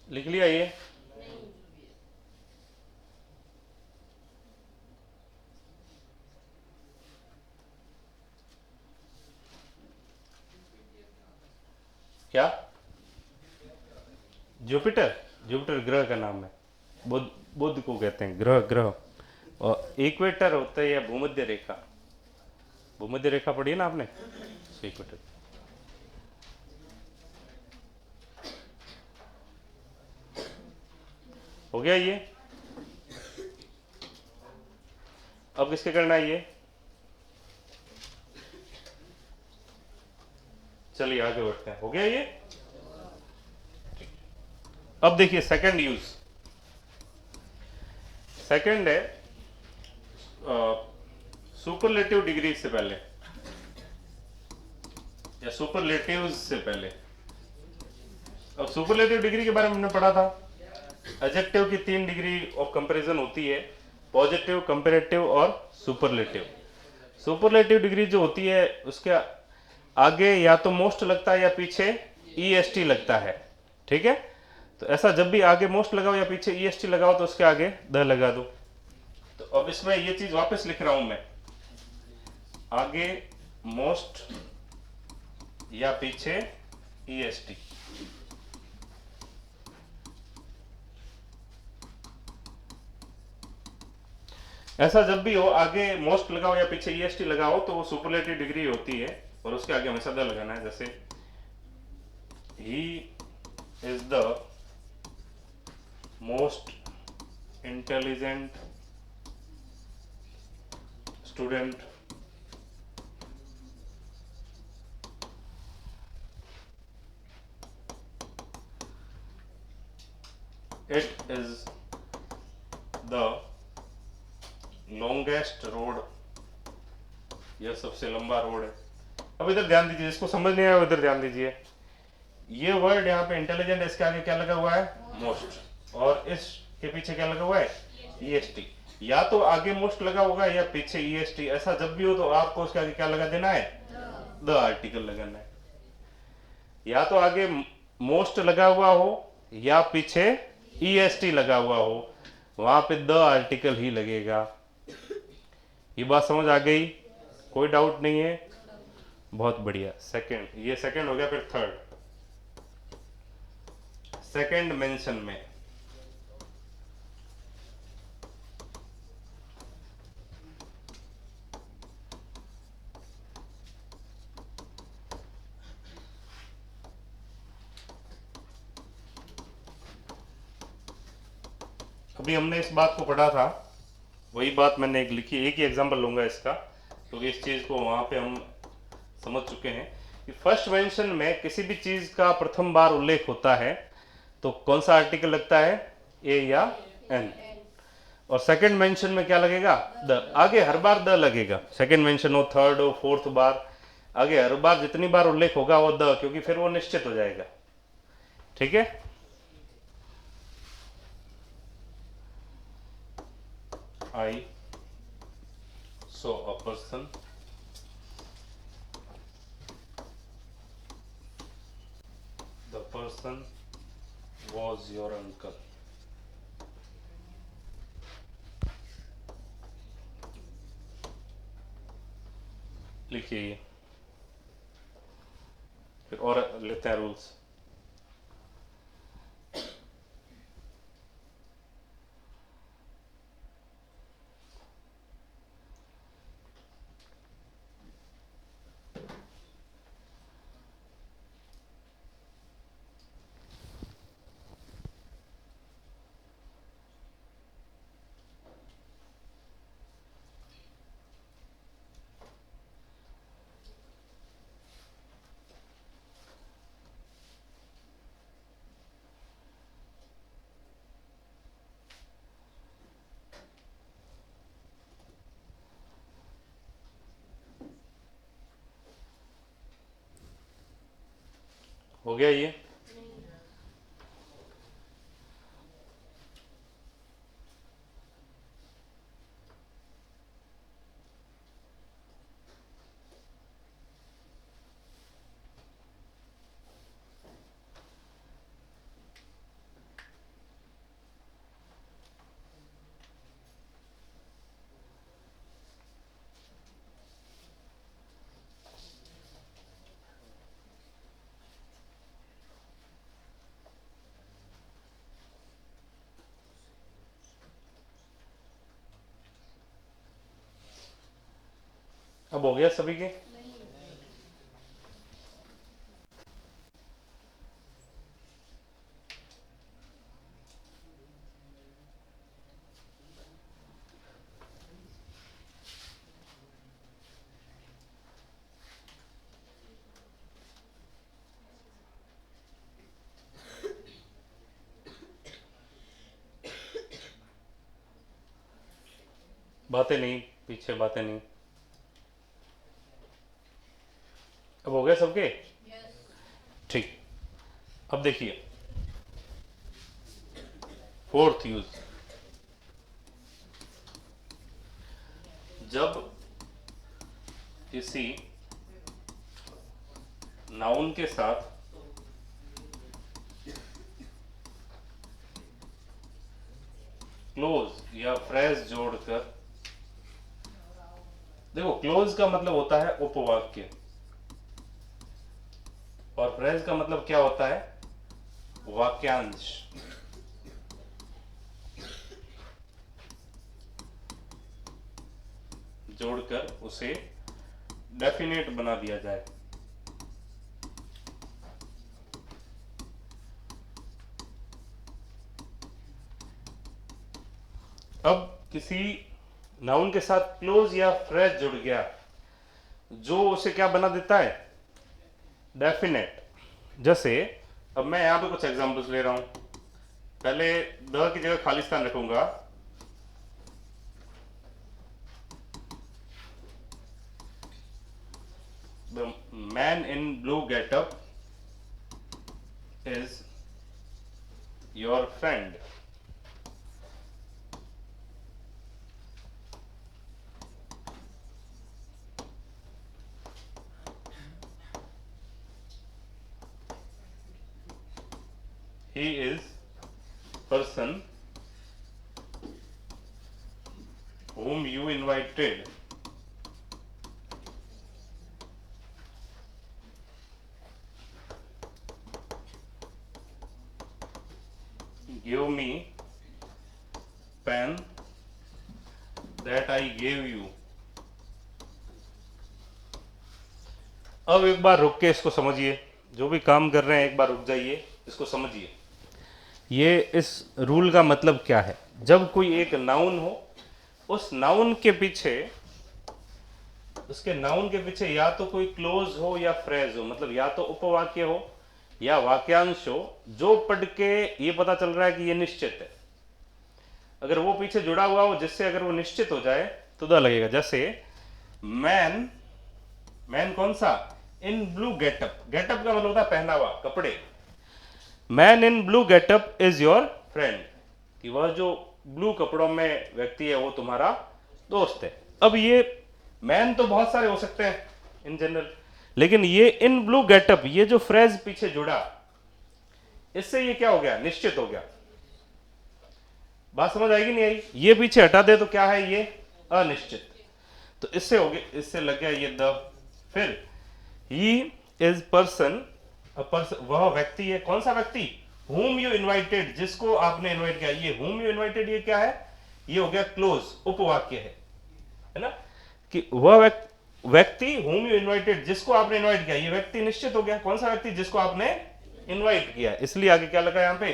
लिख लिया ये? क्या? जुपिटर? जुपिटर ग्रह का नाम है। बुध, बुध को कहते हैं ग्रह, ग्रह। और इक्वेटर होता है या भूमध्य रेखा। भूमध्य रेखा पढ़ी है ना आपने, इक्वेटर। हो गया ये? अब किसके करना है ये? चलिए आगे बढ़ते हैं। हो गया ये? अब देखिए सेकंड यूज। सेकंड है सुपरलेटिव डिग्री से पहले या सुपरलेटिव्स से पहले। अब सुपरलेटिव डिग्री के बारे में हमने पढ़ा था। एडजेक्टिव की 3 डिग्री ऑफ कंपैरिजन होती है, पॉजिटिव, कंपैरेटिव और सुपरलेटिव। सुपरलेटिव डिग्री जो होती है उसके आगे या तो मोस्ट लगता है या पीछे ईएसटी लगता है, ठीक है। तो ऐसा जब भी आगे मोस्ट लगाओ या पीछे ईएसटी लगाओ तो उसके आगे द लगा दो। तो अब इसमें ये चीज वापस लिख रहा हूं मैं, आगे मोस्ट या पीछे ईएसटी। ऐसा जब भी हो, आगे मोस्ट लगाओ या पीछे ईएसटी लगाओ तो वो सुपरलेटिव डिग्री होती है और उसके आगे हमेशा द लगाना है। जैसे he is the most intelligent student it is the longest road, यह सबसे लंबा रोड है। अब इधर ध्यान दीजिए, इसको समझ नहीं आया इधर ध्यान दीजिए, ये वर्ड यहाँ पे इंटेलिजेंट, इसके आगे क्या लगा हुआ है, मोस्ट, और इसके पीछे क्या लगा हुआ है, ईएसटी। या तो आगे मोस्ट लगा होगा या पीछे ईएसटी, ऐसा जब भी हो तो आपको उसके आगे क्या लगा देना है, द आर्टिकल लगाना है। या तो आगे मोस्ट लगा हुआ हो या पीछे ईएसटी लगा हुआ हो, वहां पे द आर्टिकल ही लगेगा। ये बात समझ आ गई, कोई डाउट नहीं है, बहुत बढ़िया। सेकंड, ये सेकंड हो गया। फिर थर्ड, सेकंड मेंशन में अभी हमने इस बात को पढ़ा था, वही बात मैंने एक लिखी, एक ही एग्जांपल लूंगा इसका, क्योंकि इस चीज को वहां पे हम समझ चुके हैं कि फर्स्ट मेंशन में किसी भी चीज का प्रथम बार उल्लेख होता है तो कौन सा आर्टिकल लगता है, ए या एन। और सेकंड मेंशन में क्या लगेगा, द। आगे हर बार द लगेगा, सेकंड मेंशन हो, थर्ड हो, फोर्थ बार, आगे हर बार जितनी बार उल्लेख होगा वो द, क्योंकि फिर वो निश्चित हो जाएगा। ठीक है, I saw a person, the person was your uncle. लिखिए ये, फिर और लेते हैं रूल्स। हो गया ये, अब हो गया सभी के। बातें नहीं, पीछे बातें नहीं। अब हो गया सबके, ठीक। अब देखिए फोर्थ यूज, जब किसी नाउन के साथ क्लोज या फ्रेज जोड़कर, देखो क्लोज का मतलब होता है उपवाक्य और फ्रेज का मतलब क्या होता है, वाक्यांश। जोड़कर उसे डेफिनेट बना दिया जाए। अब किसी नाउन के साथ क्लोज या फ्रेज जुड़ गया, जो उसे क्या बना देता है, डेफिनेट। जैसे अब मैं यहां पे कुछ एग्जांपल्स ले रहा हूं, पहले द की जगह खालिस्तान रखूंगा। The man in blue getup is your friend. He is person whom you invited. Give me pen that I gave you. अब एक बार रुक के इसको समझिए, जो भी काम कर रहे हैं एक बार रुक जाइए, इसको समझिए। ये इस रूल का मतलब क्या है, जब कोई एक नाउन हो, उस नाउन के पीछे, उसके नाउन के पीछे या तो कोई क्लोज हो या फ्रेज हो, मतलब या तो उपवाक्य हो या वाक्यांश हो, जो पढ़ के ये पता चल रहा है कि ये निश्चित है। अगर वो पीछे जुड़ा हुआ हो जिससे अगर वो निश्चित हो जाए तो द लगेगा। जैसे मैन, मैन कौन सा, इन ब्लू गेटअप, गेटअप का मतलब होता है पहनावा, कपड़े। Man in blue getup is your friend, कि वह जो ब्लू कपड़ों में व्यक्ति है वो तुम्हारा दोस्त है। अब ये मैन तो बहुत सारे हो सकते हैं इन जनरल, लेकिन ये इन ब्लू गेटअप, ये जो फ्रेज पीछे जुड़ा, इससे ये क्या हो गया, निश्चित हो गया। बात समझ आएगी नहीं आई? ये पीछे हटा दे तो क्या है, ये अनिश्चित। तो इससे हो गया, इससे लग गया ये द। फिर ही इज पर्सन, वह व्यक्ति है, कौन सा व्यक्ति, whom you invited, जिसको आपने इनवाइट किया। ये whom you invited ये क्या है, ये हो गया क्लोज, उपवाक्य है ना, कि वह व्यक्ति whom you invited, जिसको आपने इनवाइट किया, ये व्यक्ति निश्चित हो गया। कौन सा व्यक्ति, जिसको आपने इनवाइट किया, इसलिए आगे क्या लगा यहाँ पे,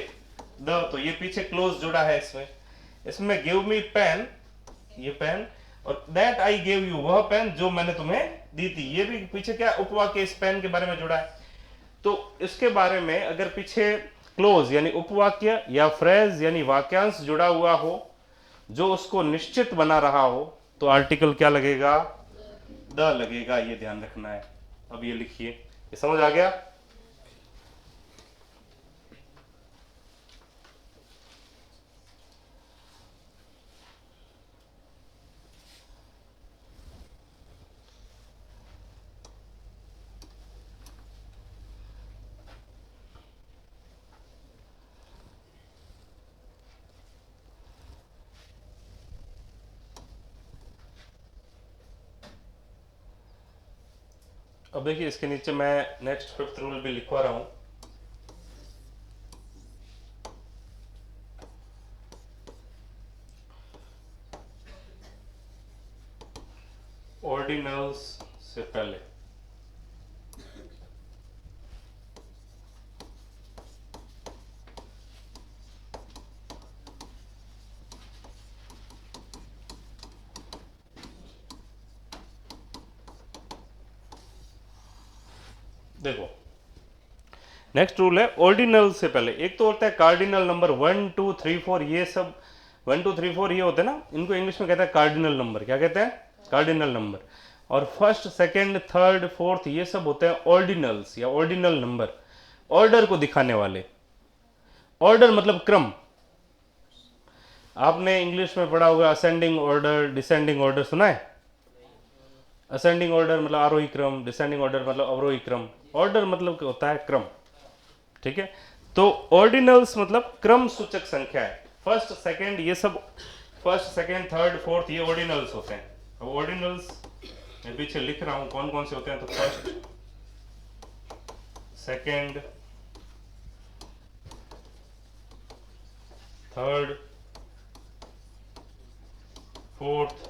द। तो ये पीछे क्लोज जुड़ा है इसमें। इसमें गिव मी पेन, ये पेन, और दैट आई गेव यू, वह पेन जो मैंने तुम्हें दी थी, ये भी पीछे क्या, उपवाक्य इस पेन के बारे में जुड़ा है। तो इसके बारे में अगर पीछे क्लोज यानी उपवाक्य या फ्रेज यानी वाक्यांश जुड़ा हुआ हो जो उसको निश्चित बना रहा हो, तो आर्टिकल क्या लगेगा, द लगेगा। ये ध्यान रखना है। अब ये लिखिए, ये समझ आ गया। अब देखिए इसके नीचे मैं नेक्स्ट फिफ्थ रूल भी लिखवा रहा हूं। ऑर्डिनल्स से पहले देखो, नेक्स्ट रूल है ऑर्डिनल से पहले। एक तो होता है कार्डिनल नंबर 1 2 3 4, ये सब 1 2 3 4 ये होते हैं ना, इनको इंग्लिश में कहते हैं कार्डिनल नंबर। क्या कहते हैं, कार्डिनल नंबर। और फर्स्ट सेकंड थर्ड फोर्थ ये सब होते हैं ऑर्डिनल्स या ऑर्डिनल नंबर, ऑर्डर को दिखाने वाले। ऑर्डर मतलब क्रम। आपने इंग्लिश में पढ़ा होगा असेंडिंग ऑर्डर, डिसेंडिंग ऑर्डर, सुना है? असेंडिंग ऑर्डर मतलब आरोही क्रम, डिसेंडिंग ऑर्डर मतलब अवरोही क्रम। ऑर्डर मतलब क्या होता है, क्रम। ठीक है, तो ऑर्डिनल्स मतलब क्रम सूचक संख्या है। फर्स्ट सेकंड ये सब, फर्स्ट सेकंड थर्ड फोर्थ ये ऑर्डिनल्स होते हैं। अब ऑर्डिनल्स मैं पीछे लिख रहा हूं कौन कौन से होते हैं। तो फर्स्ट सेकंड थर्ड फोर्थ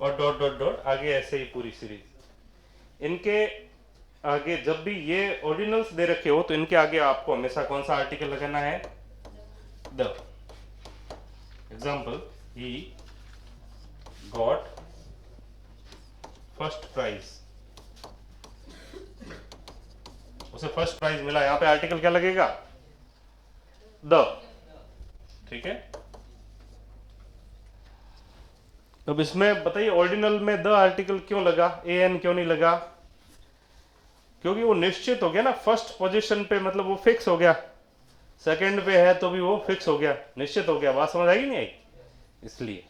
और डॉट डॉट डॉट आगे, ऐसे ही पूरी सीरीज। इनके आगे जब भी ये ऑर्डिनल्स दे रखे हो तो इनके आगे आपको हमेशा कौन सा आर्टिकल लगाना है, the. Example, he got first prize, उसे फर्स्ट प्राइज मिला। यहां पे आर्टिकल क्या लगेगा? द। ठीक है, अब इसमें बताइए ऑर्डिनल में द आर्टिकल क्यों लगा, ए एन क्यों नहीं लगा? क्योंकि वो निश्चित हो गया ना, फर्स्ट पोजीशन पे मतलब वो फिक्स हो गया, सेकंड पे है तो भी वो फिक्स हो गया, निश्चित हो गया। बात समझ आएगी नहीं आई? इसलिए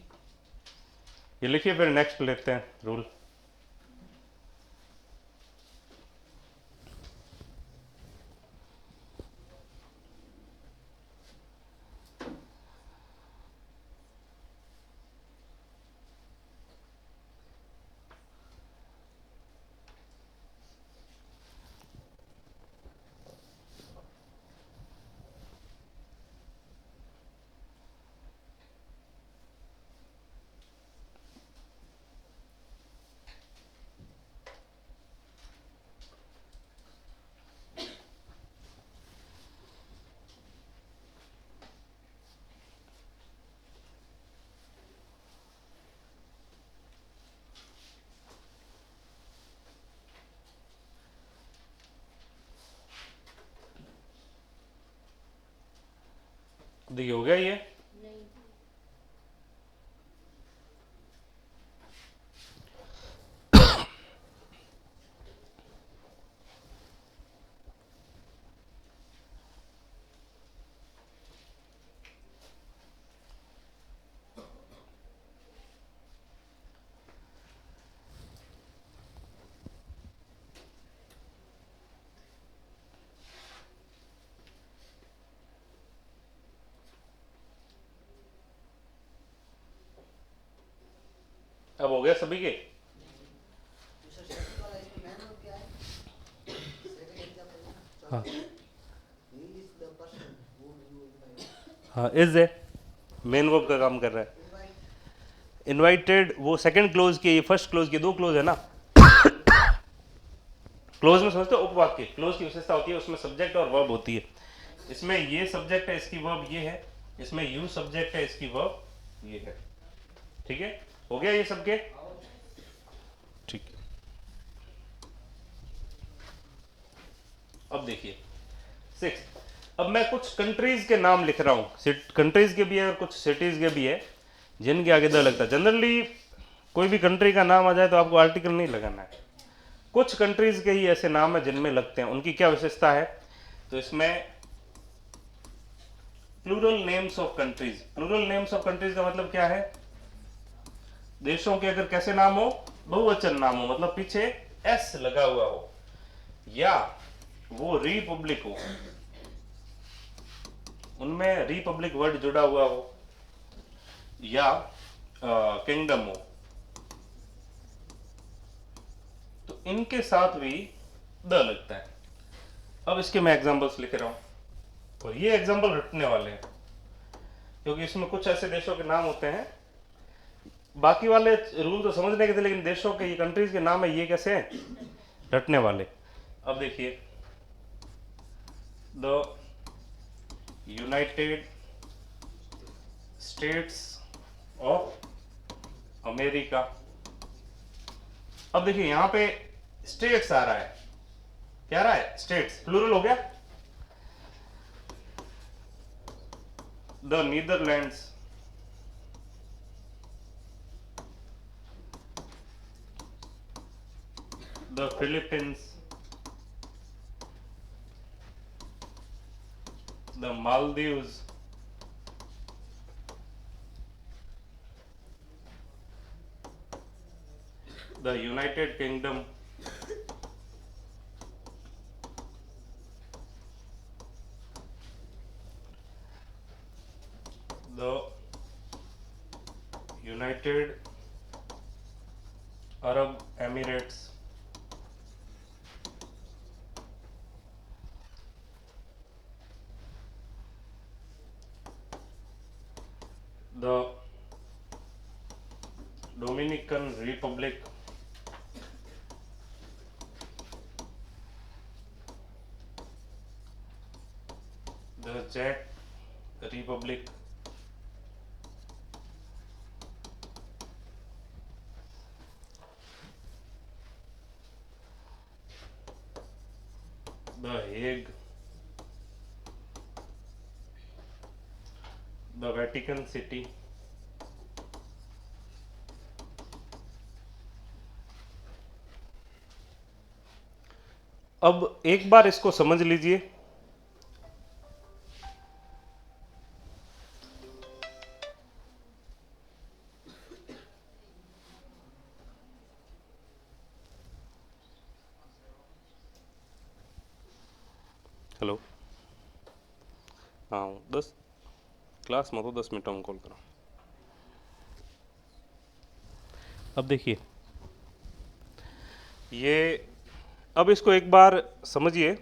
ये लिखिए, फिर नेक्स्ट लेते हैं रूल। देखिए हो गया ये। अब हो गया सभी के? हाँ हाँ, इज है मेन वर्ब का काम कर रहा है। इनवाइटेड वो सेकंड क्लोज की, ये फर्स्ट क्लोज की, दो क्लोज है ना। क्लोज में समझते हो उपवाक्य, क्लोज की विशेषता होती है उसमें सब्जेक्ट और वर्ब होती है। इसमें ये सब्जेक्ट है, इसकी वर्ब ये है, इसमें यू सब्जेक्ट है, इसकी वर्ब ये है। ठीक है, हो गया ये सबके? ठीक है, अब देखिए 6। अब मैं कुछ कंट्रीज के नाम लिख रहा हूँ, कंट्रीज के भी है और कुछ सिटीज के भी है जिनके आगे द लगता है। जनरली कोई भी कंट्री का नाम आ जाए तो आपको आर्टिकल नहीं लगाना है। कुछ कंट्रीज के ही ऐसे नाम है जिनमें लगते हैं, उनकी क्या विशेषता है? तो इसमें plural names of countries. Plural names of countries का मतलब क्या है? देशों के अगर कैसे नाम हो, बहुवचन नाम हो, मतलब पीछे एस लगा हुआ हो, या वो रिपब्लिक हो, उनमें रिपब्लिक वर्ड जुड़ा हुआ हो, या किंगडम हो, तो इनके साथ भी द लगता है। अब इसके मैं एग्जांपल्स लिख रहा हूं और ये एग्जांपल रटने वाले हैं क्योंकि इसमें कुछ ऐसे देशों के नाम होते हैं, बाकी वाले रूल तो समझने के थे लेकिन देशों के, ये कंट्रीज के नाम है, ये कैसे हैं? रटने वाले। अब देखिए, the United states of America. अब देखिए यहां पे स्टेट्स आ रहा है, क्या आ रहा है? स्टेट्स, प्लूरल हो गया। The Netherlands, the Philippines, the Maldives, the United Kingdom, the United Arab Emirates, the Dominican Republic, the चेक Republic, the Hague, the Vatican City, अब एक बार इसको समझ लीजिए। हेलो, हाँ 10 क्लास में तो 10 मिनट में कॉल करो। अब देखिए ये, अब इसको एक बार समझिए,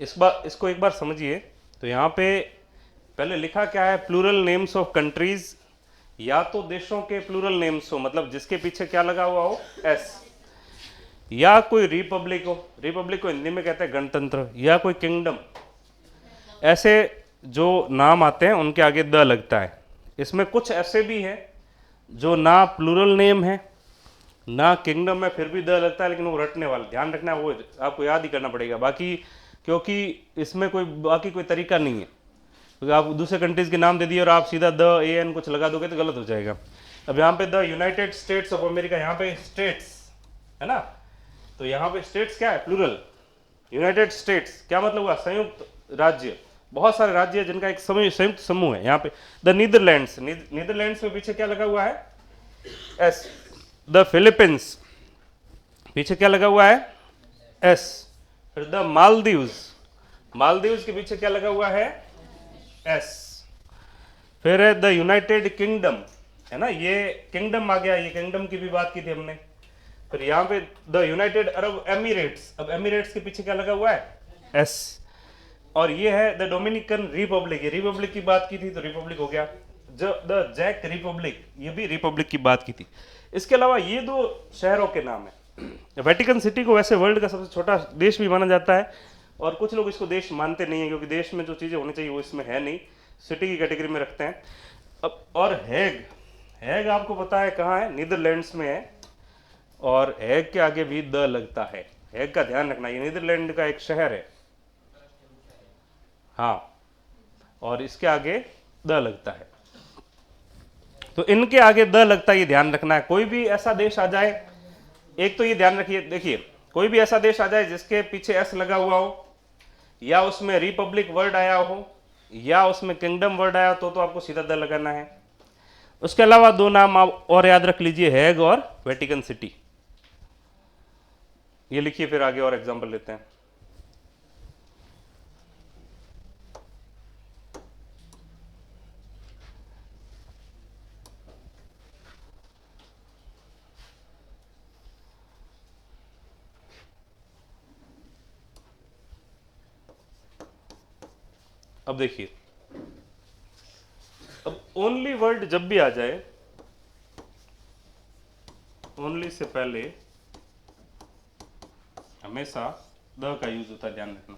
इसको एक बार समझिए। तो यहाँ पे पहले लिखा क्या है, प्लूरल नेम्स ऑफ कंट्रीज, या तो देशों के प्लूरल नेम्स हो, मतलब जिसके पीछे क्या लगा हुआ हो एस, या कोई रिपब्लिक हो, रिपब्लिक को हिंदी में कहते हैं गणतंत्र, या कोई किंगडम, ऐसे जो नाम आते हैं उनके आगे द लगता है। इसमें कुछ ऐसे भी हैं जो ना प्लूरल नेम है ना किंगडम है, फिर भी द लगता है, लेकिन वो रटने वाला, ध्यान रखना है, वो आपको याद ही करना पड़ेगा। बाकी क्योंकि इसमें कोई तरीका नहीं है, क्योंकि आप दूसरे कंट्रीज के नाम दे दिए और आप सीधा द ए एन कुछ लगा दोगे तो गलत हो जाएगा। अब यहाँ पे the United states of America, यहाँ पे स्टेट्स है ना, तो यहाँ पे स्टेट्स क्या है, प्लूरल। यूनाइटेड स्टेट्स क्या मतलब हुआ, संयुक्त राज्य, बहुत सारे राज्य है जिनका एक संयुक्त समूह है। यहाँ पे द नीदरलैंड्स, नीदरलैंड्स में पीछे क्या लगा हुआ है एस। द फिलीपींस, पीछे क्या लगा हुआ है एस। फिर द मालदीव्स, मालदीव्स के पीछे क्या लगा हुआ है एस। फिर है द यूनाइटेड किंगडम, है ना, ये किंगडम आ गया, ये किंगडम की भी बात की थी हमने। फिर यहाँ पे द यूनाइटेड अरब एमिरेट्स, अब एमिरेट्स के पीछे क्या लगा हुआ है एस। और ये है द डोमिनिकन रिपब्लिक, ये रिपब्लिक की बात की थी तो रिपब्लिक हो गया। जो द जैक रिपब्लिक, ये भी रिपब्लिक की बात की थी। इसके अलावा ये दो शहरों के नाम है। वेटिकन सिटी को वैसे वर्ल्ड का सबसे छोटा देश भी माना जाता है, और कुछ लोग इसको देश मानते नहीं है, क्योंकि देश में जो चीज़ें होनी चाहिए वो इसमें है नहीं, सिटी की कैटेगरी में रखते हैं। अब और हैग, हैग आपको पता है कहाँ है, नीदरलैंड्स में है, और हैग के आगे भी द लगता है। हैग का ध्यान रखना, ये नीदरलैंड का एक शहर है, हाँ, और इसके आगे द लगता है। तो इनके आगे द लगता है, ये ध्यान रखना है। कोई भी ऐसा देश आ जाए, एक तो ये ध्यान रखिए, देखिए कोई भी ऐसा देश आ जाए जिसके पीछे एस लगा हुआ हो, या उसमें रिपब्लिक वर्ड आया हो, या उसमें किंगडम वर्ड आया हो, तो आपको सीधा द लगाना है। उसके अलावा दो नाम आप और याद रख लीजिए, हैग और वेटिकन सिटी, ये लिखिए, फिर आगे और एग्जांपल लेते हैं। अब देखिए, अब ओनली वर्ड जब भी आ जाए, ओनली से पहले हमेशा द का यूज होता है, ध्यान रखना।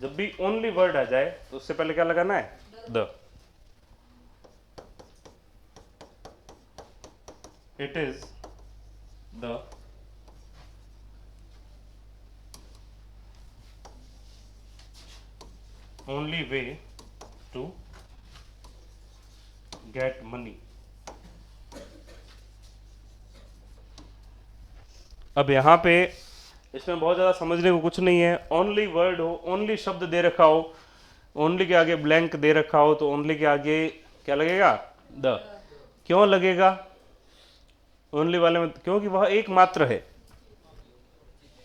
जब भी ओनली वर्ड आ जाए तो उससे पहले क्या लगाना है the. It is the only way to get money. अब यहां पे इसमें बहुत ज़्यादा समझने को कुछ नहीं है। ओनली वर्ड हो, ओनली शब्द दे रखा हो, ओनली के आगे ब्लैंक दे रखा हो, तो ओनली के आगे क्या लगेगा द। क्यों लगेगा ओनली वाले में, क्योंकि वह एक मात्र है,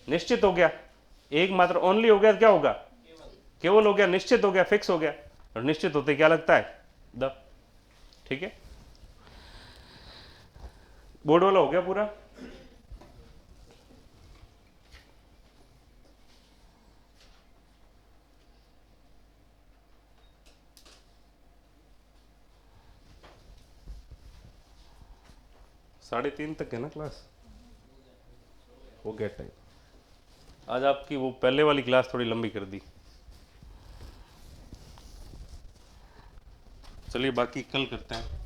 निश्चित हो गया, एक मात्र ओनली हो गया, क्या होगा केवल हो गया, निश्चित हो गया, फिक्स हो गया, और निश्चित होते क्या लगता है द। ठीक है, बोर्ड वाला हो गया पूरा। साढ़े 3 तक है ना क्लास, हो गया टाइम। आज आपकी वो पहले वाली क्लास थोड़ी लंबी कर दी। चलिए बाकी कल करते हैं।